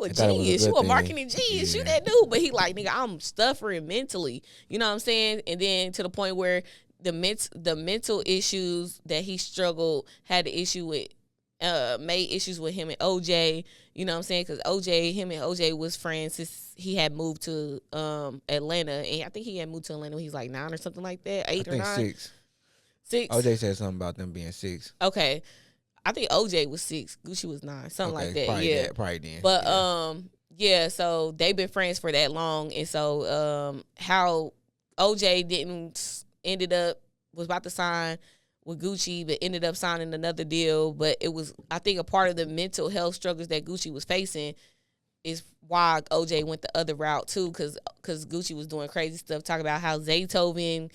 a genius, you a marketing genius, you that dude. But he like, nigga, I'm suffering mentally, you know what I'm saying? And then to the point where the mental issues that he struggled, had the issue with, made issues with him and OJ, you know what I'm saying? Because him and OJ was friends since he had moved to Atlanta, and I think he had moved to Atlanta when he was like 9 or something like that, 8 or 9. 6. OJ said something about them being 6. Okay, I think OJ was 6, Gucci was 9, something like that. Probably then. But yeah, so they've been friends for that long, and so how OJ was about to sign with Gucci, but ended up signing another deal. But it was, I think, a part of the mental health struggles that Gucci was facing is why OJ went the other route too, because Gucci was doing crazy stuff, talking about how Zaytoven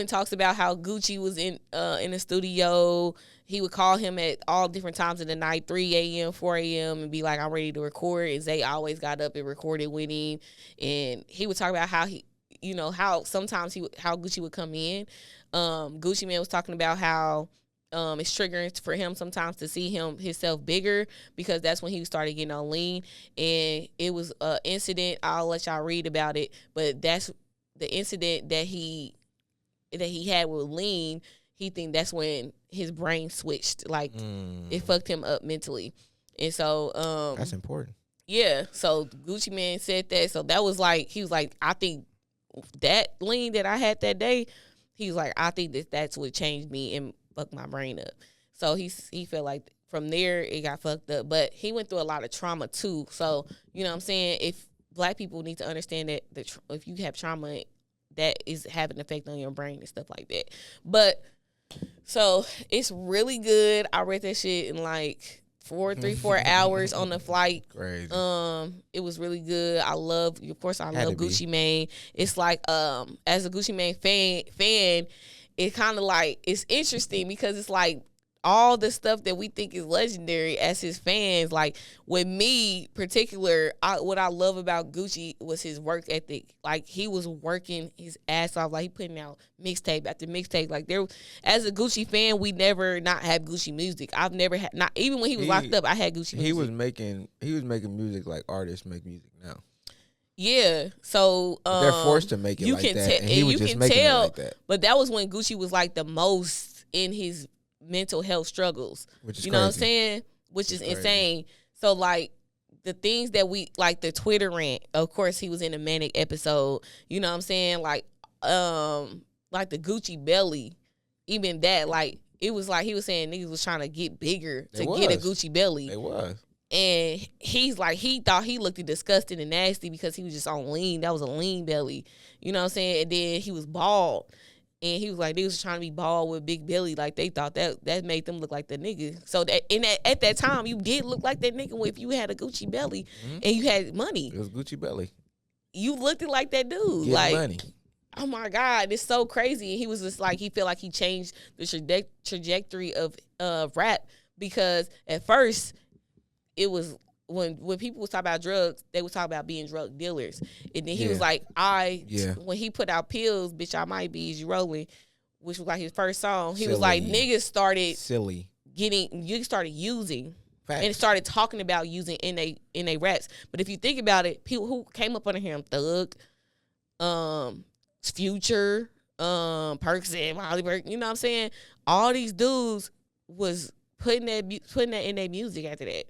talks about how Gucci was in the studio. He would call him at all different times of the night, 3 a.m., 4 a.m., and be like, I'm ready to record. And Zay always got up and recorded with him. And he would talk about how he, you know, how sometimes how Gucci would come in. Gucci Mane was talking about how it's triggering for him sometimes to see himself bigger, because that's when he started getting on lean. And it was an incident, I'll let y'all read about it, but that's the incident that he had with lean. He think that's when his brain switched, like it fucked him up mentally. And so that's important. Yeah, so Gucci Mane said that. So that was like, he was like, I think that lean that I had that day, he was like, I think that's what changed me and fucked my brain up. So he felt like from there it got fucked up. But he went through a lot of trauma too. So, you know what I'm saying? If black people need to understand that if you have trauma, that is having an effect on your brain and stuff like that. But so it's really good. I read that shit in like 4 hours on the flight. Crazy. It was really good. I love Had to be. Gucci Mane. It's like as a Gucci Mane fan, it kind of like it's interesting because it's like all the stuff that we think is legendary as his fans. Like with me particular, what I love about Gucci was his work ethic. Like he was working his ass off. Like he putting out mixtape after mixtape. Like there, as a Gucci fan, we never not have Gucci music. I've never had, not even when he was locked up, I had Gucci music. He was making music like artists make music now. Yeah, so They're forced to make it like that, and he was just making it like that. But that was when Gucci was like the most in his mental health struggles, which is you crazy. know what I'm saying, which is insane. So like the things that we like, the Twitter rant, of course he was in a manic episode, you know what I'm saying, like the Gucci belly, even that, like it was like he was saying niggas was trying to get bigger to get a Gucci belly. It was. And he's like, he thought he looked disgusting and nasty because he was just on lean. That was a lean belly, you know what I'm saying. And then he was bald. And he was like, they was trying to be bald with big belly. Like, they thought that made them look like the nigga. So, at that time, you did look like that nigga if you had a Gucci belly and you had money. It was Gucci belly. You looked like that dude. Get like, money. Oh, my God. It's so crazy. And he was just like, he felt like he changed the trajectory of rap because at first, it was when people was talking about drugs, they was talking about being drug dealers. And then he was like, when he put out Pills, bitch, I might be, is you rolling, which was like his first song. He was like, niggas started you started using. Facts. And started talking about using in they raps. But if you think about it, people who came up under him, Thug, Future, Perks and Molly Burke, you know what I'm saying? All these dudes was putting that in their music after that.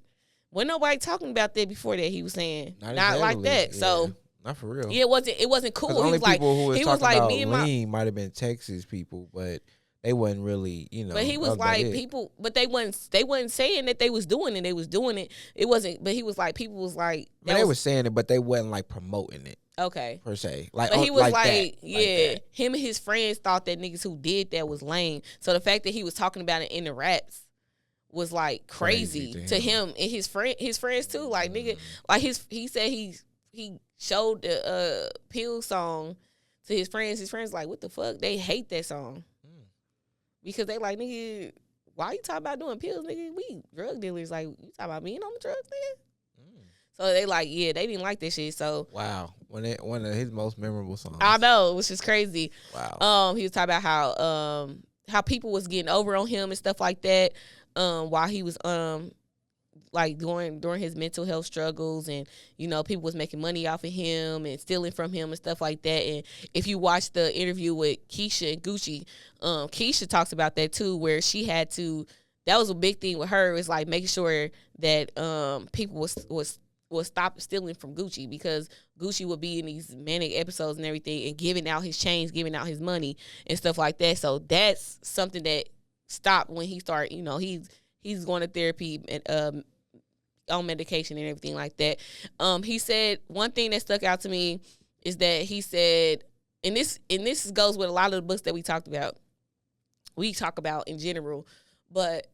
Wasn't nobody talking about that before that. He was saying not like that. Yeah. So not for real. Yeah, it wasn't cool. Only people who was talking about me and lean might have been Texas people, but they wasn't really, you know. But he was like people, but they wasn't saying that they was doing it. They was doing it. It wasn't. But he was like people was like they were saying it, but they wasn't like promoting it. Okay. Per se, like, but he was like yeah, him and his friends thought that niggas who did that was lame. So the fact that he was talking about it in the raps was like crazy to him and his friends too. Like nigga, like he said he showed the Pill song to his friends. His friends like, what the fuck? They hate that song because they like, nigga, why you talking about doing pills, nigga? We drug dealers. Like, you talking about being on the drugs, nigga? So they like, yeah, they didn't like that shit. So wow, one of his most memorable songs. I know, which is crazy. Wow. He was talking about how people was getting over on him and stuff like that. While he was like during his mental health struggles, and you know people was making money off of him and stealing from him and stuff like that. And if you watch the interview with Keisha and Gucci, Keisha talks about that too, where she had to. That was a big thing with her. Is like making sure that people was stop stealing from Gucci, because Gucci would be in these manic episodes and everything and giving out his chains, giving out his money and stuff like that. So that's something that stopped when he started, you know, he's going to therapy and on medication and everything like that. He said one thing that stuck out to me is that he said, and this goes with a lot of the books that we talk about in general, but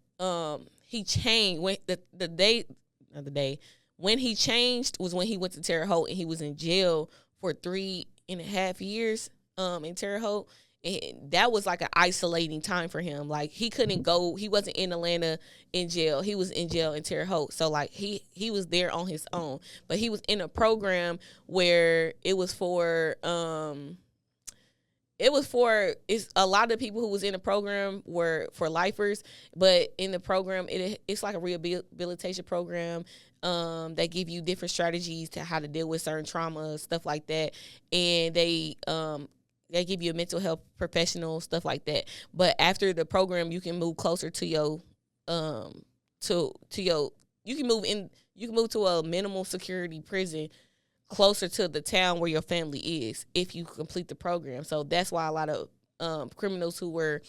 he changed when the day when he changed was when he went to Terre Haute and he was in jail for 3.5 years in Terre Haute. And that was like an isolating time for him. Like he couldn't go. He wasn't in Atlanta in jail. He was in jail in Terre Haute. So like he was there on his own. But he was in a program where it was for it's a lot of people who was in the program were for lifers. But in the program, it's like a rehabilitation program. They give you different strategies to how to deal with certain trauma, stuff like that, and they give you a mental health professional, stuff like that. But after the program, you can move closer to your you can move to a minimal security prison closer to the town where your family is if you complete the program. So that's why a lot of criminals who were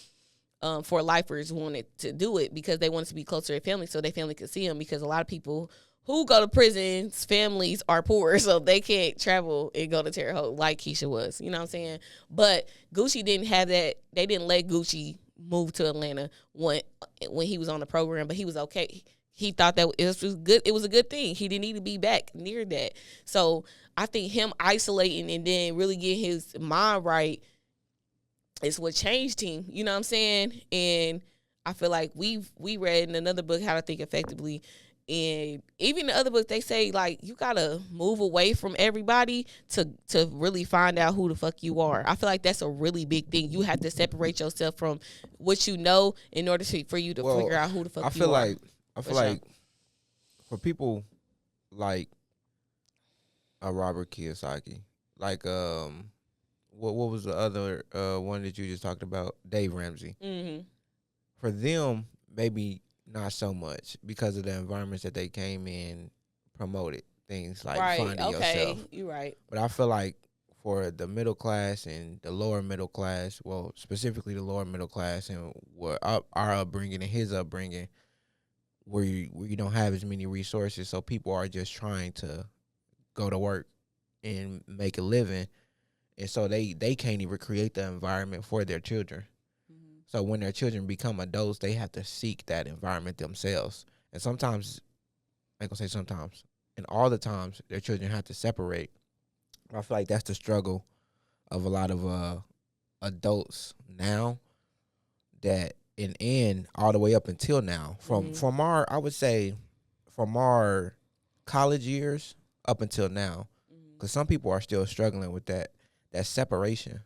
for lifers wanted to do it, because they wanted to be closer to their family so their family could see them, because a lot of people who go to prisons, families are poor, so they can't travel and go to Terre Haute like Keisha was. You know what I'm saying? But Gucci didn't have that. They didn't let Gucci move to Atlanta when he was on the program, but he was okay. He thought that it was good. It was a good thing. He didn't need to be back near that. So I think him isolating and then really getting his mind right is what changed him. You know what I'm saying? And I feel like we read in another book, How to Think Effectively. And even the other books, they say, like, you got to move away from everybody to really find out who the fuck you are. I feel like that's a really big thing. You have to separate yourself from what you know in order for you to figure out who the fuck you are. I feel like for people like a Robert Kiyosaki, like what was the other one that you just talked about? Dave Ramsey. Mm-hmm. For them, maybe not so much because of the environments that they came in, promoted things like finding yourself. You're right. But I feel like for the middle class and the lower middle class, well, specifically the lower middle class and what our upbringing and his upbringing, where you don't have as many resources, so people are just trying to go to work and make a living, and so they can't even create the environment for their children. Mm-hmm. So when their children become adults, they have to seek that environment themselves. And sometimes, I ain't gonna say sometimes, and all the times, their children have to separate. I feel like that's the struggle of a lot of adults now, that and all the way up until now, from our, I would say, from our college years up until now, because some people are still struggling with that separation.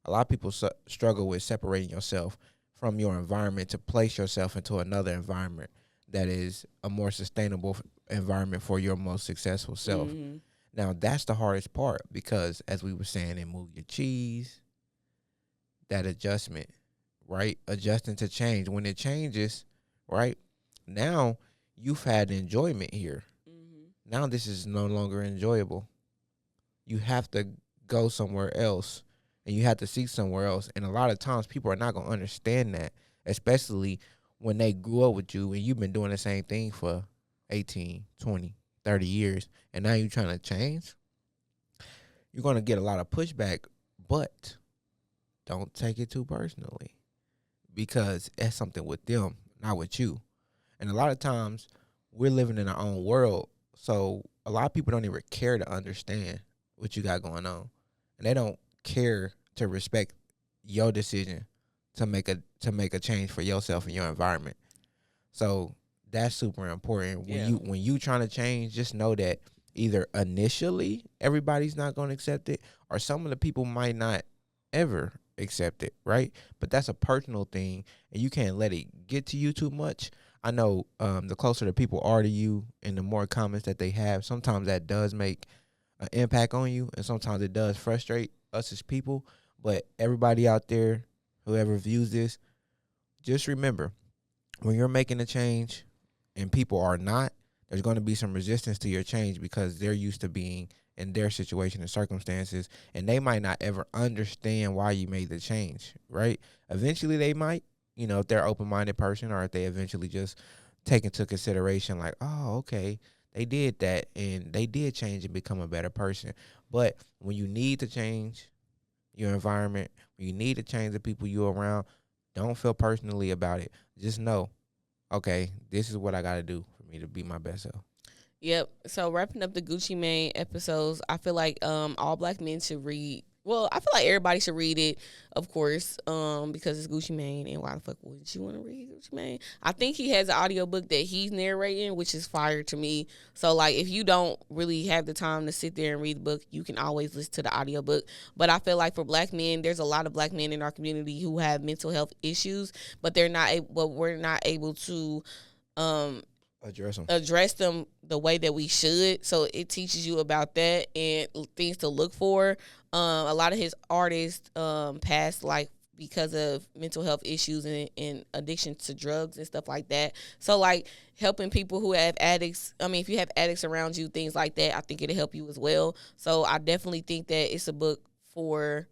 A lot of people struggle with separating yourself from your environment to place yourself into another environment that is a more sustainable environment for your most successful self. Mm-hmm. Now, that's the hardest part because, as we were saying, in Move Your Cheese, that adjustment, right? Adjusting to change. When it changes, right, now you've had enjoyment here. Mm-hmm. Now this is no longer enjoyable. You have to go somewhere else, and you have to seek somewhere else. And a lot of times people are not going to understand that, especially when they grew up with you and you've been doing the same thing for 18, 20, 30 years, and now you're trying to change. You're going to get a lot of pushback, but don't take it too personally, because that's something with them, not with you. And a lot of times we're living in our own world, so a lot of people don't even care to understand what you got going on, and they don't care to respect your decision to make a change for yourself and your environment. So that's super important. When you trying to change, just know that either initially everybody's not going to accept it, or some of the people might not ever accept it, right? But that's a personal thing, and you can't let it get to you too much. I know the closer the people are to you and the more comments that they have, sometimes that does make an impact on you, and sometimes it does frustrate us as people. But everybody out there, whoever views this, just remember, when you're making a change and people are not, there's going to be some resistance to your change because they're used to being in their situation and circumstances, and they might not ever understand why you made the change, right? Eventually they might, if they're an open-minded person, or if they eventually just take into consideration like, oh, okay, they did that and they did change and become a better person. But when you need to change your environment, when you need to change the people you're around, don't feel personally about it. Just know, okay, this is what I got to do for me to be my best self. Yep. So wrapping up the Gucci Mane episodes, I feel like all black men should read. Well, I feel like everybody should read it, of course, because it's Gucci Mane, and why the fuck would you want to read Gucci Mane? I think he has an audiobook that he's narrating, which is fire to me. So, like, if you don't really have the time to sit there and read the book, you can always listen to the audiobook. But I feel like for black men, there's a lot of black men in our community who have mental health issues, but we're not able to address them the way that we should. So it teaches you about that and things to look for. A lot of his artists passed like because of mental health issues and addiction to drugs and stuff like that. So like helping people who have addicts, if you have addicts around you, things like that, I think it'll help you as well. So I definitely think that it's a book for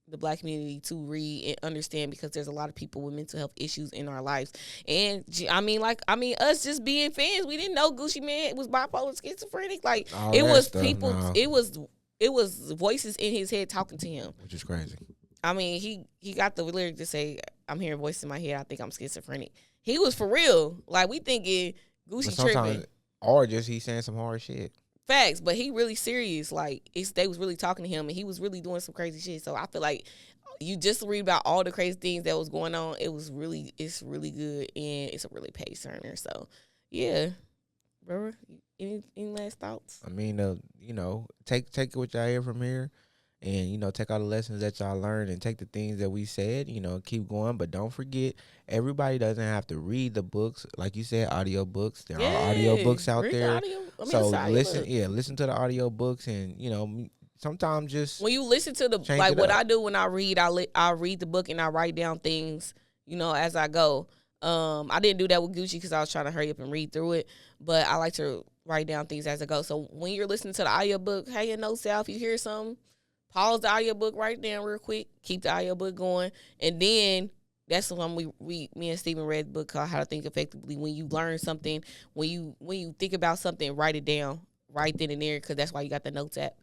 the Black community to read and understand, because there's a lot of people with mental health issues in our lives. And us just being fans, we didn't know Gucci Mane was bipolar schizophrenic. Like, All it that was stuff, people, no. it was voices in his head talking to him. Which is crazy. I mean, he got the lyric to say, "I'm hearing voices in my head. I think I'm schizophrenic." He was for real. Like, we thinking Gucci tripping. Or just he saying some hard shit. Facts, but he really serious. Like, they was really talking to him, and he was really doing some crazy shit. So I feel like you just read about all the crazy things that was going on. It's really good, and it's a really page turner. So yeah, bro. Any last thoughts? I mean, take what y'all hear from here, and take all the lessons that y'all learned, and take the things that we said. Keep going, but don't forget, everybody doesn't have to read the books. Like you said, audio books. There are audio books out there. So listen to the audio books, and sometimes just when you listen to the what I do when I read, I read the book and I write down things, as I go. I didn't do that with Gucci because I was trying to hurry up and read through it, but I like to write down things as I go. So when you're listening to the audio book, hey, if you hear something, pause the audio book, write it down real quick, keep the audio book going, and then that's the one me and Steven read the book called How to Think Effectively. When you learn something, when you think about something, write it down right then and there, because that's why you got the notes app.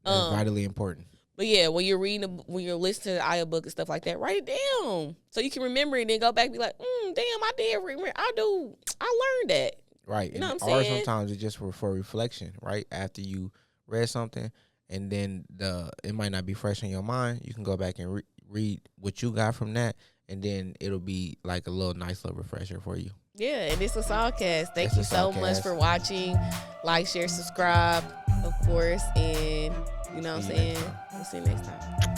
It's vitally important. But yeah, when you're listening to the audio book and stuff like that, write it down so you can remember it and then go back and be like, damn, I did remember. I learned that. Right. You know what I'm saying? Or sometimes it's just for reflection, right? After you read something, and then it might not be fresh in your mind, you can go back and read what you got from that, and then it'll be like a nice little refresher for you. Yeah, and it's a SawCast. Thank you so much for watching. Like, share, subscribe, of course, and you know what I'm saying? We'll see you next time.